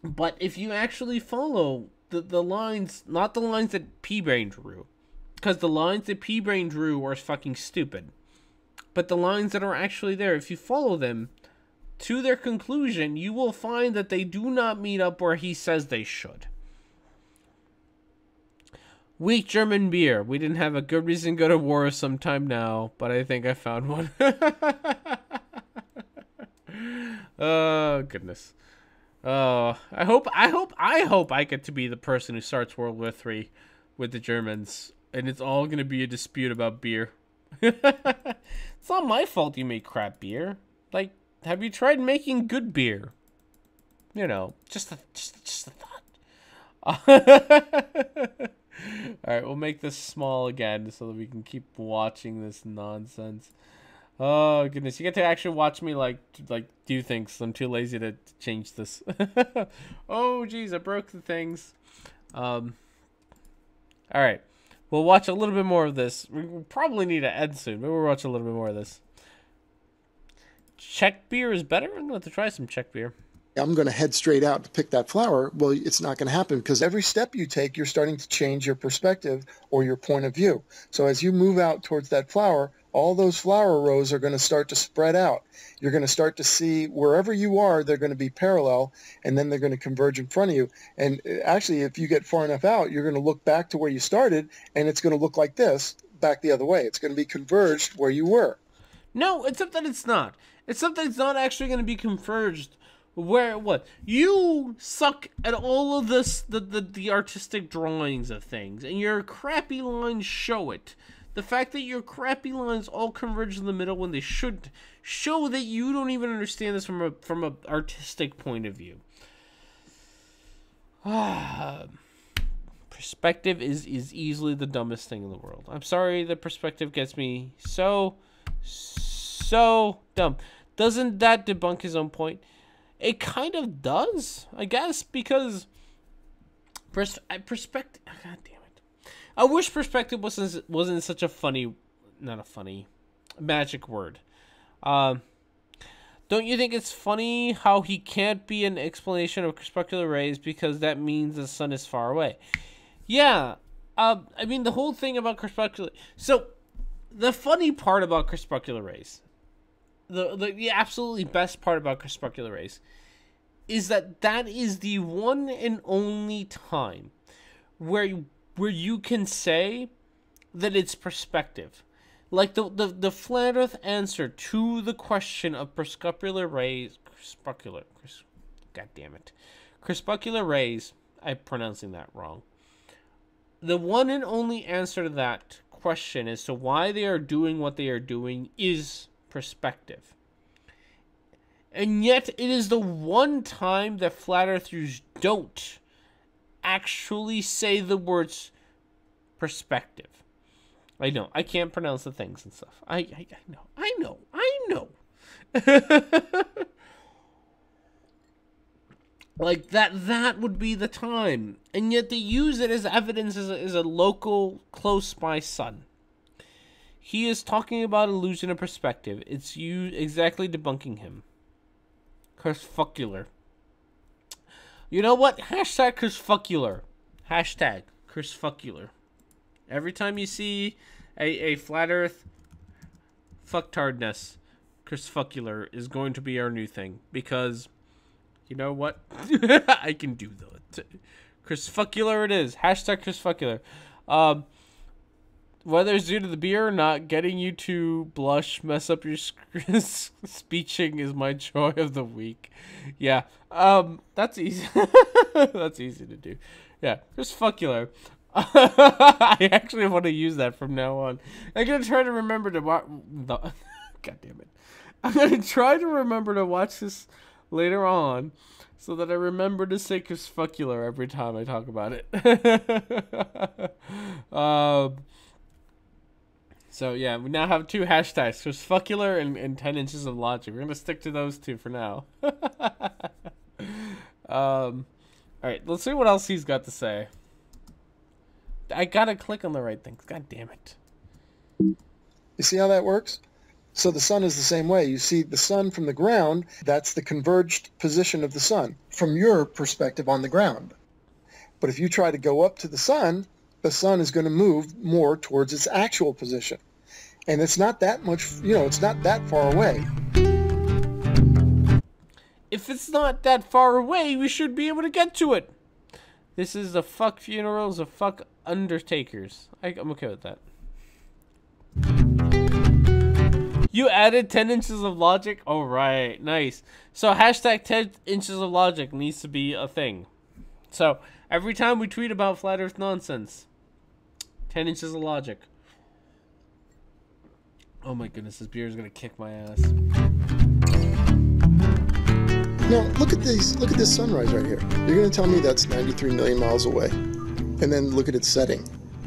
But if you actually follow the lines, not the lines that p-brane drew, because the lines that p-brane drew are fucking stupid, but the lines that are actually there, if you follow them to their conclusion, you will find that they do not meet up where he says they should. Weak German beer. We didn't have a good reason to go to war sometime now, but I think I found one. Oh, goodness. Oh, I hope I get to be the person who starts World War III with the Germans, and it's all going to be a dispute about beer. It's not my fault you make crap beer. Like, have you tried making good beer? You know, just a thought. Alright, we'll make this small again so that we can keep watching this nonsense. Oh, goodness. You get to actually watch me, like do things. I'm too lazy to change this. Oh, jeez, I broke the things. Alright. We'll watch a little bit more of this. We probably need to end soon, but we'll watch a little bit more of this. Czech beer is better? I'm going to have to try some Czech beer. I'm going to head straight out to pick that flower. Well, it's not going to happen because every step you take, you're starting to change your perspective or your point of view. So as you move out towards that flower, all those flower rows are going to start to spread out. You're going to start to see wherever you are, they're going to be parallel, and then they're going to converge in front of you. And actually, if you get far enough out, you're going to look back to where you started, and it's going to look like this, back the other way. It's going to be converged where you were. No, except that it's not. Except that it's not actually going to be converged. Where what you suck at all of this the artistic drawings of things, and your crappy lines show it. The fact that your crappy lines all converge in the middle when they should show that you don't even understand this from a artistic point of view. Perspective is easily the dumbest thing in the world. I'm sorry, the perspective gets me so dumb. Doesn't that debunk his own point? It kind of does, I guess, because perspective. God damn it! I wish perspective wasn't such a funny, not a funny, magic word. Don't you think it's funny how he can't be an explanation of crepuscular rays because that means the sun is far away? Yeah. I mean, the whole thing about crepuscular. So, the funny part about crepuscular rays. The absolutely best part about crepuscular rays is that is the one and only time where you can say that it's perspective. Like the flat earth answer to the question of crepuscular rays, crepuscular rays, I'm pronouncing that wrong. The one and only answer to that question as to why they are doing what they are doing is perspective. And yet, it is the one time that flat earthers don't actually say the words perspective. I know, I can't pronounce the things and stuff. I know. Like, that would be the time. And yet they use it as evidence as a local, close-by sun. He is talking about illusion of perspective. It's you exactly debunking him. Crepuscular. You know what? Hashtag crepuscular. Hashtag crepuscular. Every time you see a flat earth fucktardness, crepuscular is going to be our new thing. Because, you know what? I can do that. Crepuscular it is. Hashtag crepuscular. Whether it's due to the beer or not, getting you to blush, mess up your speeching is my joy of the week. Yeah, that's easy. That's easy to do. Yeah, crepuscular. I actually want to use that from now on. I'm going to try to remember to watch... God damn it. I'm going to try to remember to watch this later on so that I remember to say crepuscular every time I talk about it. So, yeah, we now have two hashtags, crepuscular and 10 inches of logic. We're going to stick to those two for now. Alright, let's see what else he's got to say. I gotta click on the right things. God damn it. You see how that works? So the sun is the same way. You see the sun from the ground, that's the converged position of the sun from your perspective on the ground. But if you try to go up to the sun is going to move more towards its actual position. And it's not that much, it's not that far away. If it's not that far away, we should be able to get to it. This is the fuck funerals of fuck undertakers. I'm okay with that. You added 10 inches of logic? Oh, right. Nice. So hashtag 10 inches of logic needs to be a thing. So every time we tweet about flat earth nonsense, 10 inches of logic. Oh my goodness, this beer is going to kick my ass. Now, look at this sunrise right here. You're going to tell me that's 93 million miles away. And then look at its setting.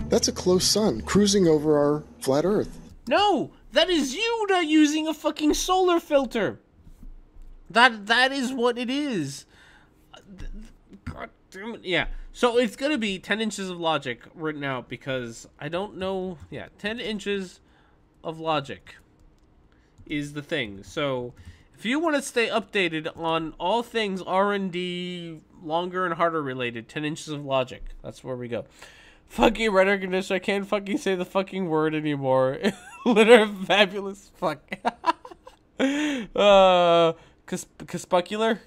That's a close sun cruising over our flat earth. No, that is you not using a fucking solar filter. That is what it is. God damn it. Yeah. So it's going to be 10 inches of logic written out because I don't know. Yeah, 10 inches of logic is the thing. So if you want to stay updated on all things R&D, longer and harder related, 10 inches of logic. That's where we go. Fucking Rhetoric&Discourse, I can't fucking say the fucking word anymore. Literally fabulous. Fuck. Cuspucular?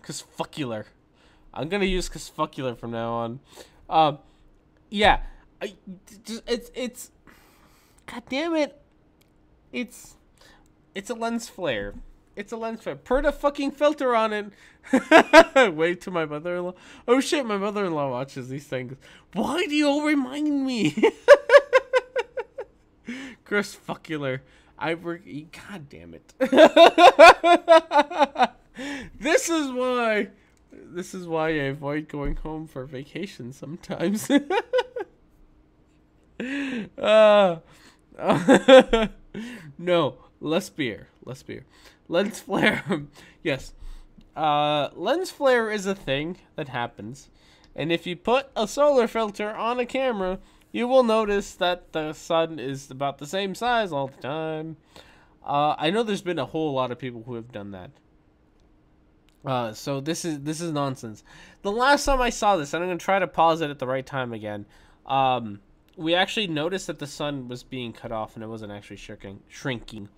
I'm gonna use cuspucular from now on. Yeah. It's God damn it. It's a lens flare. It's a lens flare. Put a fucking filter on it. Wait to my mother-in-law. Oh shit, my mother-in-law watches these things. Why do you all remind me? Cuspucular. God damn it. This is why I avoid going home for vacation sometimes. No, less beer. Lens flare. Yes. Lens flare is a thing that happens. And if you put a solar filter on a camera, you will notice that the sun is about the same size all the time. I know there's been a whole lot of people who have done that. So this is nonsense. The last time I saw this, and I'm going to try to pause it at the right time again, we actually noticed that the sun was being cut off and it wasn't actually shrinking.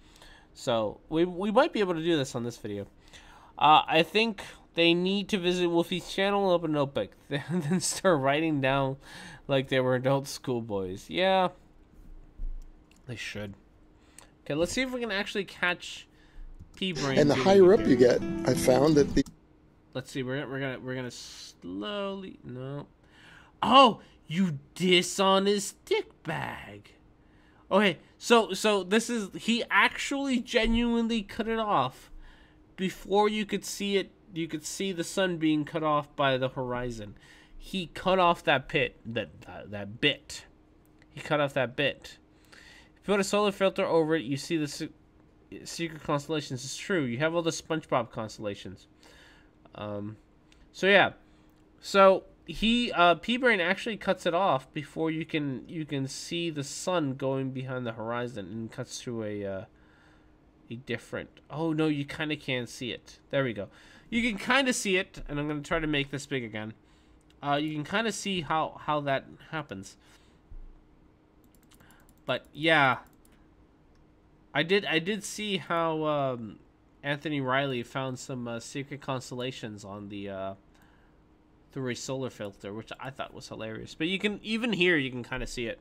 So we might be able to do this on this video. I think they need to visit Wolfie's channel, open a notebook, then start writing down like they were adult schoolboys. Yeah, they should. Okay, let's see if we can actually catch p-brane. And the higher up you get, I found that the... Let's see, we're gonna slowly... No. Oh, you dishonest dickbag. Okay, so this is... He actually genuinely cut it off before you could see it. You could see the sun being cut off by the horizon. He cut off that bit. He cut off that bit. If you put a solar filter over it, you see the secret constellations. It's true. You have all the SpongeBob constellations. So yeah. So he p-brane actually cuts it off before you can see the sun going behind the horizon, and cuts to a different... Oh no, you kind of can't see it. There we go. You can kind of see it, and I'm going to try to make this big again. You can kind of see how that happens. But yeah, I did see how Anthony Riley found some secret constellations on the through a solar filter, which I thought was hilarious. But you can, even here, you can kind of see it.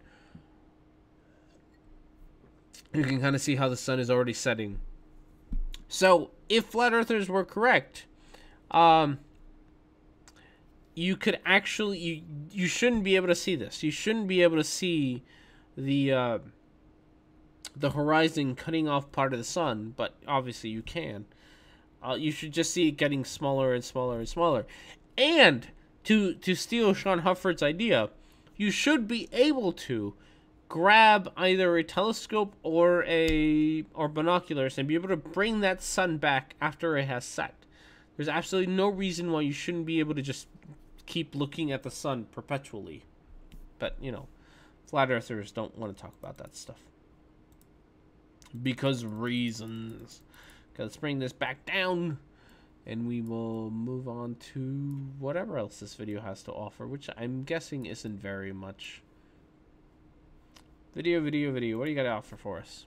You can kind of see how the sun is already setting. So if flat earthers were correct, you could actually, you shouldn't be able to see this. You shouldn't be able to see the horizon cutting off part of the sun, but obviously you can. You should just see it getting smaller and smaller and smaller. And to steal Sean Hufford's idea, you should be able to grab either a telescope or binoculars and be able to bring that sun back after it has set. There's absolutely no reason why you shouldn't be able to just keep looking at the sun perpetually. But, you know, flat earthers don't want to talk about that stuff. because reasons. Let's bring this back down, and we will move on to whatever else this video has to offer, which I'm guessing isn't very much. Video. What do you got to offer for us?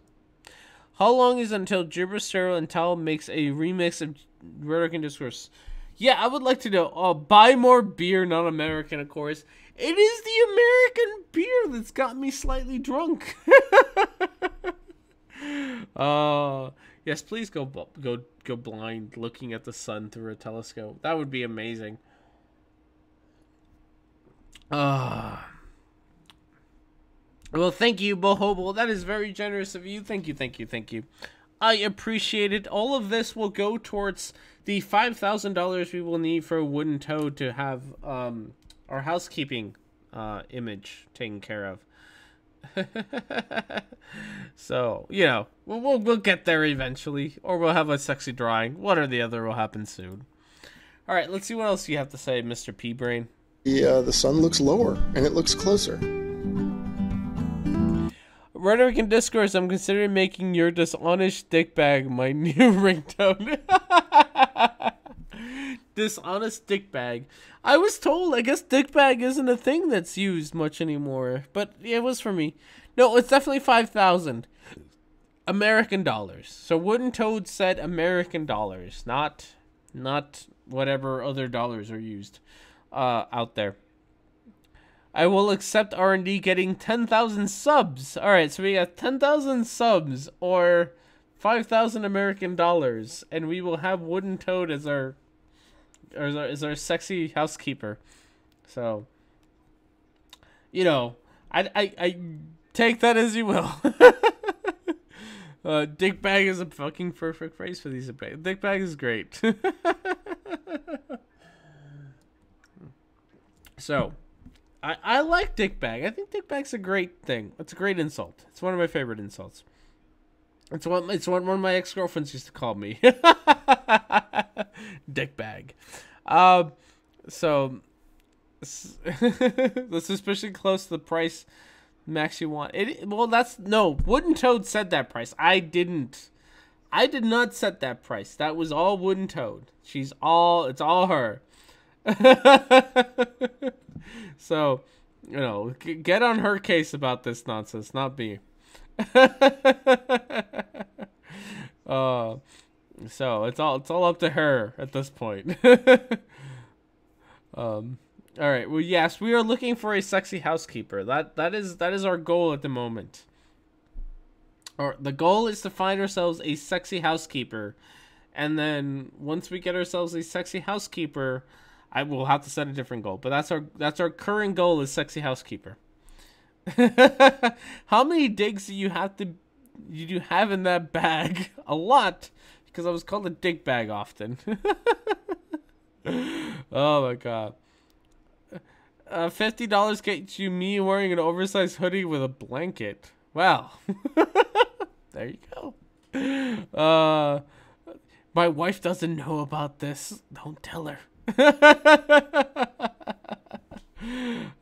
How long is it until Gibraltar and Tal makes a remix of Rhetoric and Discourse? Yeah, I would like to know. Buy more beer, not American, of course. It is the American beer that's got me slightly drunk. Yes, please go blind looking at the sun through a telescope. That would be amazing. Well, thank you, Bohobo. That is very generous of you. Thank you. I appreciate it. All of this will go towards the $5,000 we will need for a wooden toad to have our housekeeping image taken care of. So, you know, we'll get there eventually, or we'll have a sexy drawing. One or the other will happen soon. All right, let's see what else you have to say, Mr. P-brane. The sun looks lower, and it looks closer. Rhetoric and Discourse, I'm considering making your dishonest dickbag my new ringtone. Dishonest dickbag. I was told, I guess dickbag isn't a thing that's used much anymore, but it was for me. No, it's definitely 5,000 American dollars. So Wooden Toad said American dollars, not whatever other dollars are used out there. I will accept R&D getting 10,000 subs. All right, so we got 10,000 subs or 5,000 American dollars, and we will have Wooden Toad as our sexy housekeeper. So, you know, I take that as you will. Dickbag is a fucking perfect phrase for these. Dickbag is great. So, I like dickbag. I think dickbag's a great thing. It's a great insult. It's one of my favorite insults. It's one of my ex-girlfriends used to call me. Dickbag. So that's especially close to the price max you want. Wooden Toad said that price. I did not set that price. That was all Wooden Toad. It's all her. So, you know, get on her case about this nonsense, not me. So it's all up to her at this point. All right. Well, yes, we are looking for a sexy housekeeper. That is our goal at the moment. Or the goal is to find ourselves a sexy housekeeper, and then once we get ourselves a sexy housekeeper, I will have to set a different goal. But that's our current goal is sexy housekeeper. How many digs do you have in that bag? A lot, because I was called a dick bag often. Oh my god. $50 gets you me wearing an oversized hoodie with a blanket. Wow. There you go. My wife doesn't know about this. Don't tell her.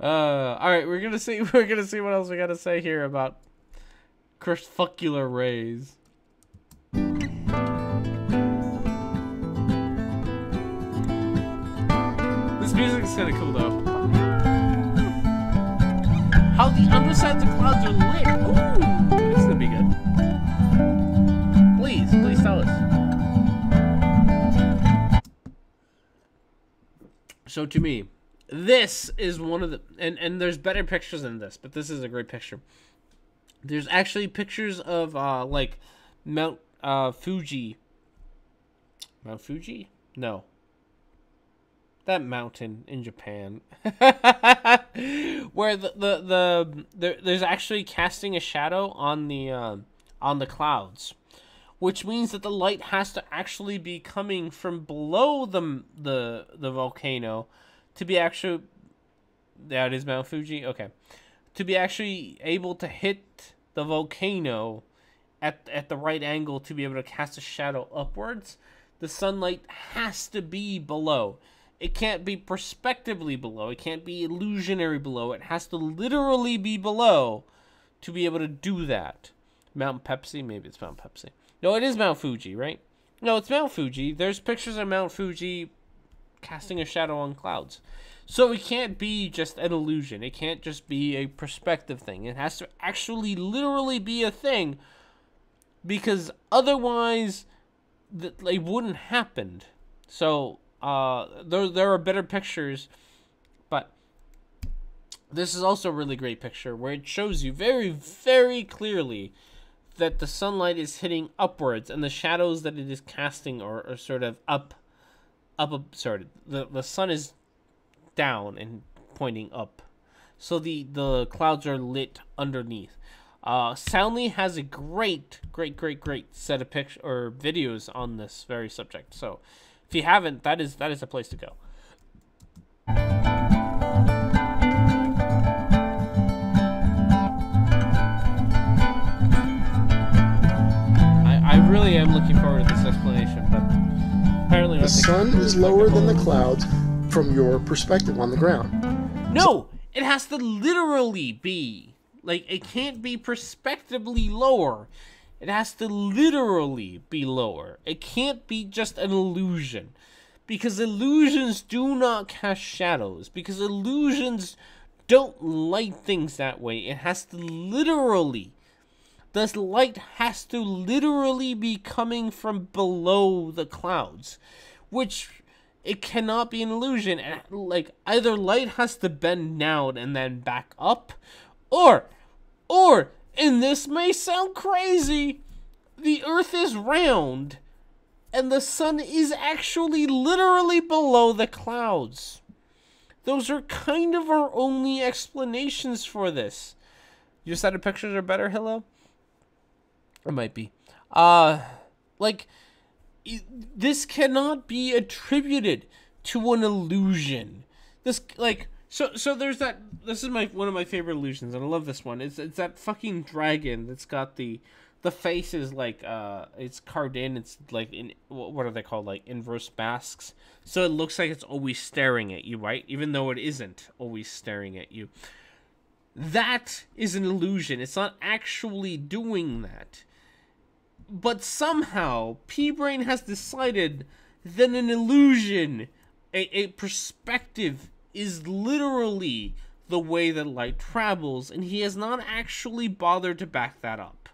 All right, we're gonna see what else we gotta say here about crepuscular rays. This music is kind of cool though. How the undersides of clouds are lit. Ooh, this is gonna be good. Please tell us. So to me, this is one of the and there's better pictures than this, but this is a great picture. There's actually pictures of like Mount Fuji. Mount Fuji? No. That mountain in Japan. Where there's actually casting a shadow on the clouds. Which means that the light has to actually be coming from below the volcano to be actually... That is Mount Fuji? Okay. To be actually able to hit the volcano at the right angle to be able to cast a shadow upwards, the sunlight has to be below. It can't be perspectively below. It can't be illusionary below. It has to literally be below to be able to do that. Mount Pepsi? Maybe it's Mount Pepsi. No, it is Mount Fuji, right? No, it's Mount Fuji. There's pictures of Mount Fuji casting a shadow on clouds. So it can't be just an illusion. It can't just be a perspective thing. It has to actually literally be a thing, because otherwise it wouldn't happen. So there are better pictures, but this is also a really great picture where it shows you very, very clearly that the sunlight is hitting upwards and the shadows that it is casting are sort of up. The sun is down and pointing up, so the clouds are lit underneath. Soundly has a great set of pictures or videos on this very subject. So if you haven't, that is a place to go. I really am looking forward to this explanation, but apparently the sun is lower than the clouds from your perspective on the ground. No, it has to literally be. Like, it can't be perspectively lower. It has to literally be lower. It can't be just an illusion. Because illusions do not cast shadows. Because illusions don't light things that way. It has to literally... This light has to literally be coming from below the clouds. Which... It cannot be an illusion. Like, either light has to bend down and then back up, or, and this may sound crazy, the earth is round, and the sun is actually literally below the clouds. Those are kind of our only explanations for this. Your set of pictures are better, Hello? It might be. Like... This cannot be attributed to an illusion. This, like, so there's that. This is one of my favorite illusions, and I love this one. It's that fucking dragon that's got the face is like it's carved in. It's like in what are they called, like inverse masks. So it looks like it's always staring at you, right? Even though it isn't always staring at you. That is an illusion. It's not actually doing that. But somehow, p-brane has decided that an illusion, a perspective, is literally the way that light travels, and he has not actually bothered to back that up.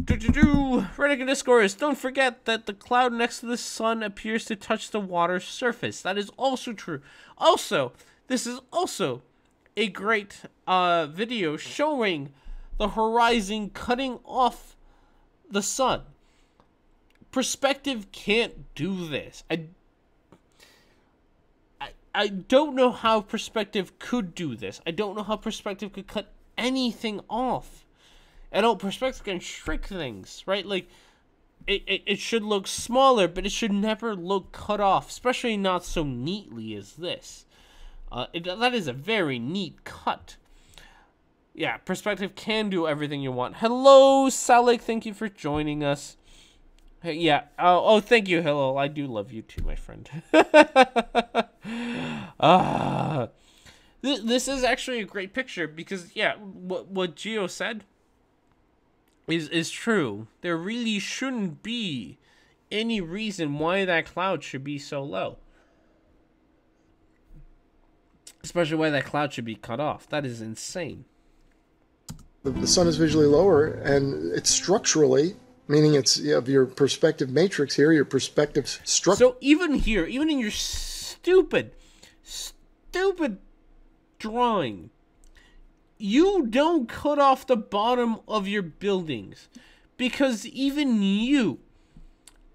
Rhetoric&Discourse, don't forget that the cloud next to the sun appears to touch the water's surface. That is also true. Also, this is also a great video showing the horizon cutting off the sun. Perspective can't do this. I don't know how perspective could do this. I don't know how perspective could cut anything off. And perspective can shrink things, right? Like, it should look smaller, but it should never look cut off, especially not so neatly as this. That is a very neat cut. Yeah, perspective can do everything you want. Hello, Salik. Thank you for joining us. Hey, yeah. Oh, thank you. Hello. I do love you too, my friend. This is actually a great picture because, yeah, what Gio said is true. There really shouldn't be any reason why that cloud should be so low. Especially why that cloud should be cut off. That is insane. The sun is visually lower, and it's structurally, meaning it's of your perspective matrix here, your perspective structure. So even here, even in your stupid drawing, you don't cut off the bottom of your buildings, because even you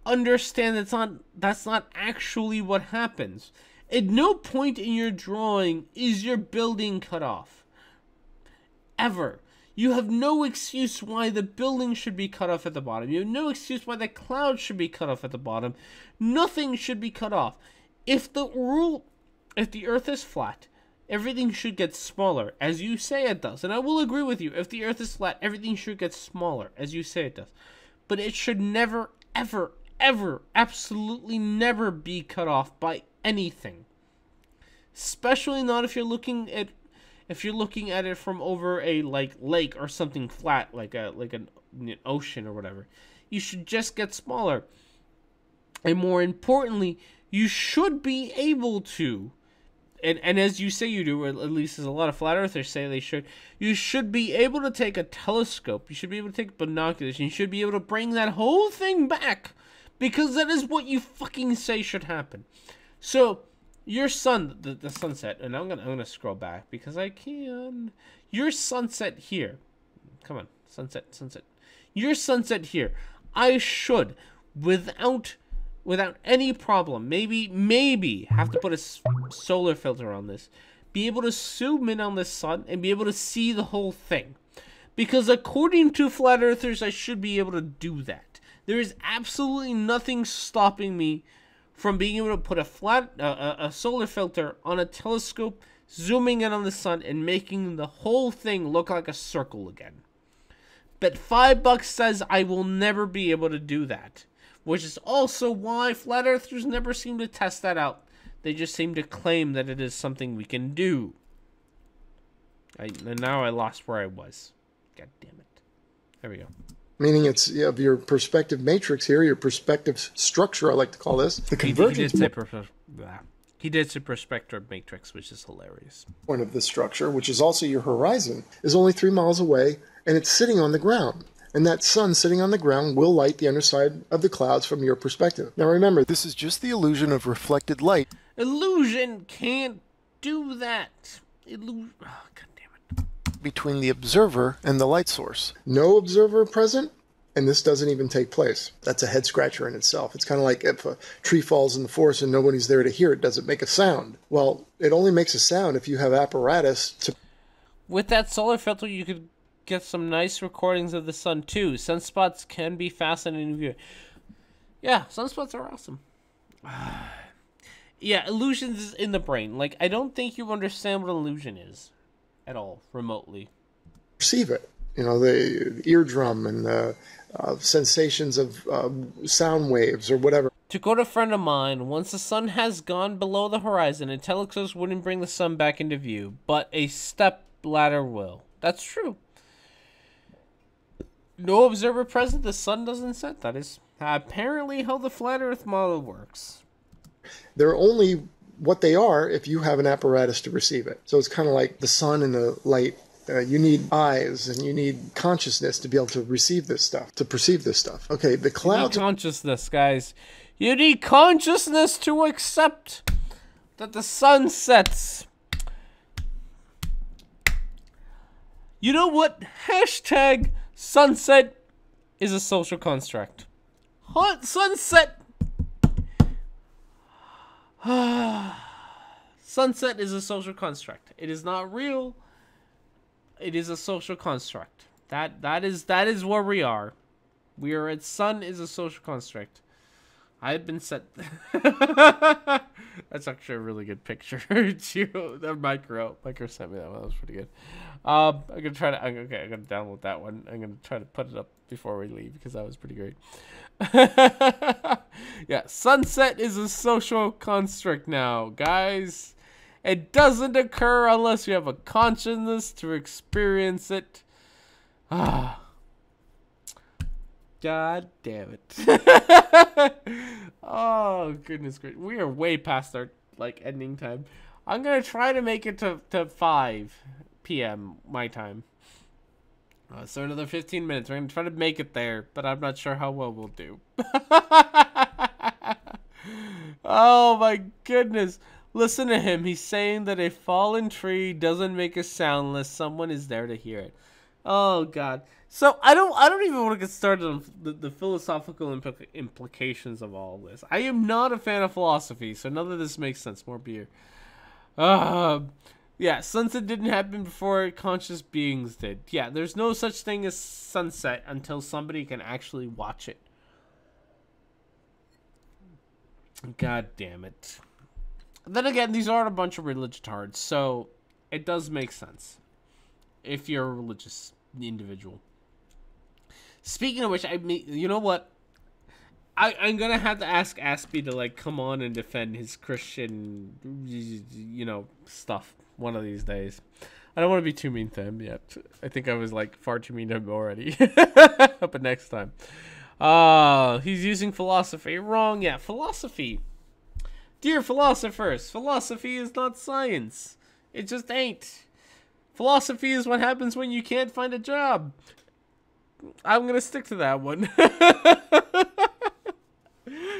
understand that's not actually what happens. At no point in your drawing is your building cut off. Ever. You have no excuse why the building should be cut off at the bottom. You have no excuse why the cloud should be cut off at the bottom. Nothing should be cut off. If the earth is flat, everything should get smaller, as you say it does. And I will agree with you. If the earth is flat, everything should get smaller, as you say it does. But it should never, ever, ever, absolutely never be cut off by anything. Especially not if you're looking at if you're looking at it from over a lake or something flat, like an ocean or whatever, you should just get smaller. And more importantly, you should be able to, and as you say you do, or at least as a lot of flat earthers say they should, you should be able to take a telescope, you should be able to take binoculars, and you should be able to bring that whole thing back, because that is what you fucking say should happen. So, your sun, the sunset, and I'm gonna scroll back because I can. Your sunset here, come on, sunset. Your sunset here, I should, without any problem, maybe have to put a solar filter on this, be able to zoom in on the sun and be able to see the whole thing. Because according to flat earthers, I should be able to do that. There is absolutely nothing stopping me from being able to put a solar filter on a telescope, zooming in on the sun and making the whole thing look like a circle again. But $5 says I will never be able to do that. Which is also why flat earthers never seem to test that out. They just seem to claim that it is something we can do. And now I lost where I was. God damn it. There we go. Meaning it's of your perspective matrix here, your perspective structure, I like to call this. The convergence he did say perspective matrix, which is hilarious. Point of the structure, which is also your horizon, is only 3 miles away, and it's sitting on the ground. And that sun sitting on the ground will light the underside of the clouds from your perspective. Now remember, this is just the illusion of reflected light. Illusion can't do that. Oh, God damn it. Between the observer and the light source. No observer present, and this doesn't even take place. That's a head scratcher in itself. It's kind of like if a tree falls in the forest and nobody's there to hear it, does it make a sound? Well, it only makes a sound if you have apparatus to... With that solar filter, you could get some nice recordings of the sun too. Sunspots can be fascinating to view. Yeah, sunspots are awesome. Yeah, illusions is in the brain. Like, I don't think you understand what illusion is at all, remotely. Perceive it. You know, the eardrum and the sensations of sound waves or whatever. To quote a friend of mine, once the sun has gone below the horizon, a telescope wouldn't bring the sun back into view, but a step ladder will. That's true. No observer present, the sun doesn't set. That is apparently how the flat earth model works. They're only what they are if you have an apparatus to receive it. So it's kind of like the sun and the light. You need eyes and you need consciousness to be able to receive this stuff, to perceive this stuff. Okay, the clouds... You need consciousness, guys. You need consciousness to accept that the sun sets. You know what? Hashtag sunset is a social construct. Hot sunset. Sunset is a social construct. It is not real. It is a social construct. That is where we are. We are at sun is a social construct. I've been set. That's actually a really good picture. The micro sent me that one. That was pretty good. I'm gonna download that one. I'm gonna try to put it up before we leave because that was pretty great. Yeah, sunset is a social construct now, guys. It doesn't occur unless you have a consciousness to experience it. Ah. God damn it. Oh, goodness gracious. We are way past our, ending time. I'm going to try to make it to 5 p.m. my time. So another 15 minutes. We're going to try to make it there, but I'm not sure how well we'll do. Oh, my goodness. Listen to him. He's saying that a fallen tree doesn't make a sound unless someone is there to hear it. Oh, God. So I don't even want to get started on the philosophical implications of all this. I am not a fan of philosophy, so none of this makes sense. More beer. Yeah, sunset didn't happen before conscious beings did. Yeah, there's no such thing as sunset until somebody can actually watch it. God damn it. Then again, these are a bunch of religious tards, so it does make sense if you're a religious individual. Speaking of which, you know what? I'm gonna have to ask Aspie to come on and defend his Christian, stuff one of these days. I don't want to be too mean to him yet. I think I was like far too mean to him already. But next time. He's using philosophy. Wrong. Yeah, philosophy. Dear philosophers, philosophy is not science. It just ain't. Philosophy is what happens when you can't find a job. I'm gonna stick to that one.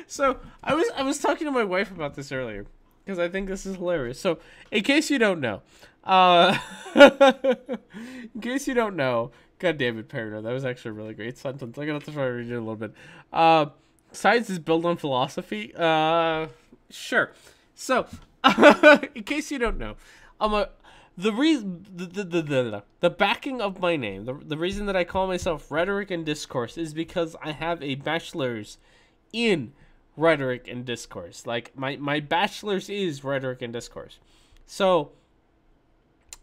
So I was talking to my wife about this earlier because I think this is hilarious. So in case you don't know, God damn it, Parano, that was actually a really great sentence. I'm gonna have to try to read it a little bit. Science is built on philosophy. Sure. So in case you don't know, the reason the backing of my name, the reason that I call myself Rhetoric and Discourse is because I have a bachelor's in Rhetoric and Discourse. Like my bachelor's is Rhetoric and Discourse. So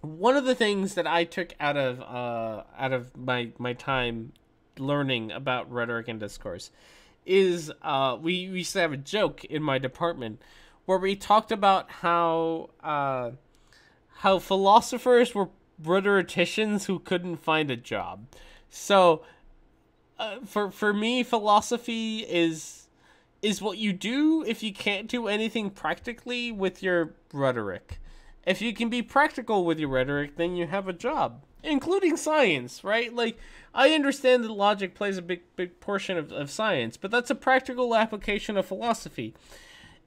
one of the things that I took out of my time learning about Rhetoric and Discourse is we used to have a joke in my department where we talked about how philosophers were rhetoricians who couldn't find a job. So for me, philosophy is what you do if you can't do anything practically with your rhetoric. If you can be practical with your rhetoric, then you have a job, including science, right? Like, I understand that logic plays a big portion of science, but that's a practical application of philosophy.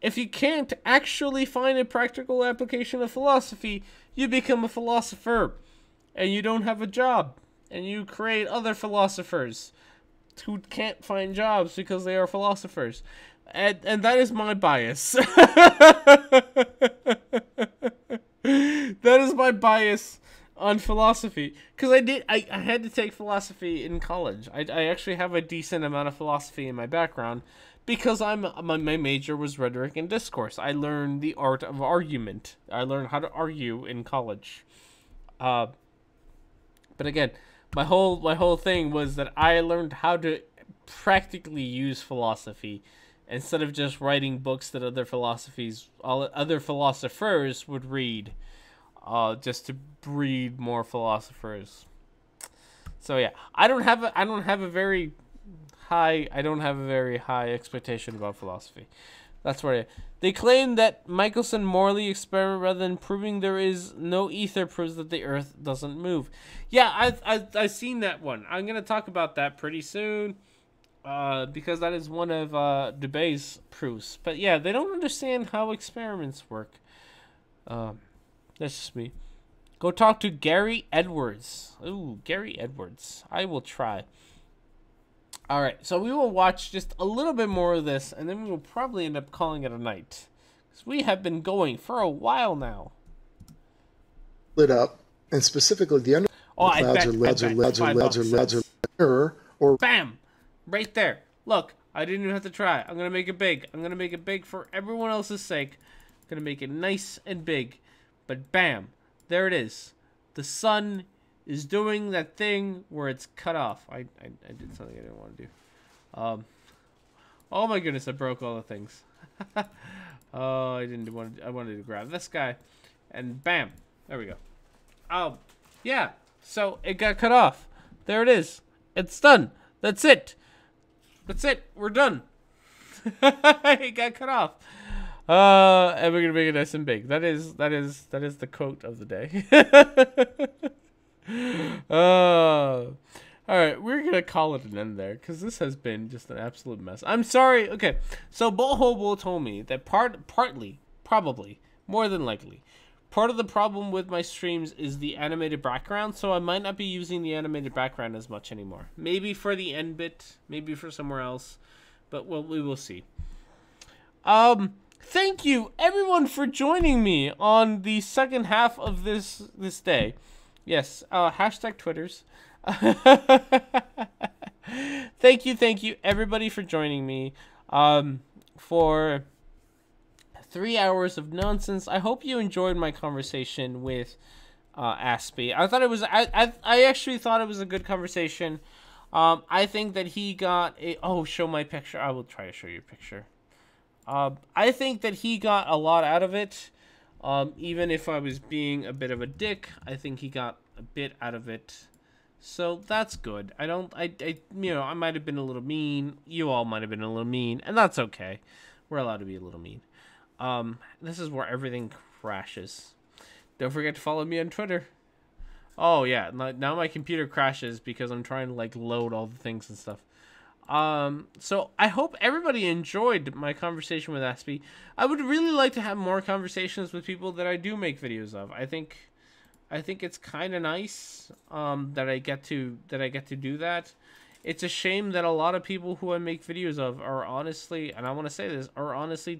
If you can't actually find a practical application of philosophy, you become a philosopher, and you don't have a job, and you create other philosophers who can't find jobs because they are philosophers. And that is my bias. That is my bias on philosophy. Because I had to take philosophy in college. I actually have a decent amount of philosophy in my background because my major was Rhetoric and Discourse. I learned the art of argument. I learned how to argue in college. But again, my whole thing was that I learned how to practically use philosophy instead of just writing books that other philosophers would read, just to breed more philosophers. So yeah, I don't have a very high expectation about philosophy. That's what they claim that Michelson-Morley experiment, rather than proving there is no ether, proves that the Earth doesn't move. Yeah, I've seen that one. I'm gonna talk about that pretty soon, because that is one of Debay's proofs. But yeah, they don't understand how experiments work. That's just me. Go talk to Gary Edwards. Ooh, Gary Edwards. I will try. All right, so we will watch just a little bit more of this, and then we will probably end up calling it a night, because we have been going for a while now. Lit up, and specifically the under clouds are or bam, right there. Look, I didn't even have to try. I'm gonna make it big. I'm gonna make it big for everyone else's sake. I'm gonna make it nice and big, but bam, there it is. The sun is doing that thing where it's cut off. I did something I didn't want to do. Oh my goodness, I broke all the things. Oh, I wanted to grab this guy, and bam, there we go. Oh, yeah. So it got cut off. There it is. It's done. That's it. That's it. We're done. It got cut off. And we're gonna make it nice and big. That is the quote of the day. All right, we're gonna call it an end there because this has been just an absolute mess. I'm sorry. Okay, so Bohobo told me that partly, probably, more than likely, part of the problem with my streams is the animated background, so I might not be using the animated background as much anymore. Maybe for the end bit, maybe for somewhere else, but we will see. Thank you everyone for joining me on the second half of this day. Yes, hashtag Twitters. Thank you everybody for joining me for 3 hours of nonsense. I hope you enjoyed my conversation with Aspie. I actually thought it was a good conversation. I think that he got show my picture. I will try to show you a picture. I think that he got a lot out of it. Even if I was being a bit of a dick, I think he got a bit out of it. So that's good. I might have been a little mean. You all might have been a little mean, and that's okay. We're allowed to be a little mean. This is where everything crashes. Don't forget to follow me on Twitter. Oh yeah, now my computer crashes because I'm trying to like load all the things and stuff. So I hope everybody enjoyed my conversation with Aspie. I would really like to have more conversations with people that I do make videos of. I think it's kind of nice that I get to do that. It's a shame that a lot of people who I make videos of are honestly, and I want to say this, are honestly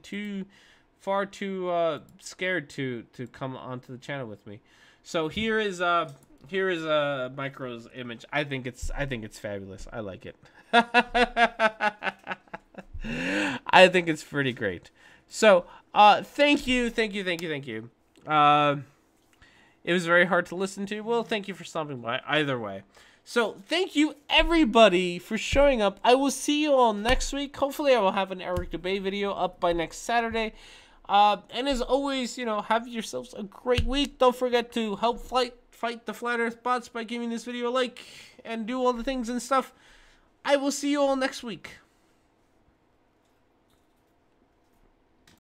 far too scared to come onto the channel with me. So here is Micro's image. I think it's fabulous. I like it. I think it's pretty great. So, thank you. It was very hard to listen to. Well, thank you for stopping by either way. So, thank you everybody for showing up. I will see you all next week. Hopefully, I will have an Eric Dubay video up by next Saturday. And as always, have yourselves a great week. Don't forget to help fight the Flat Earth bots by giving this video a like and do all the things and stuff. I will see you all next week.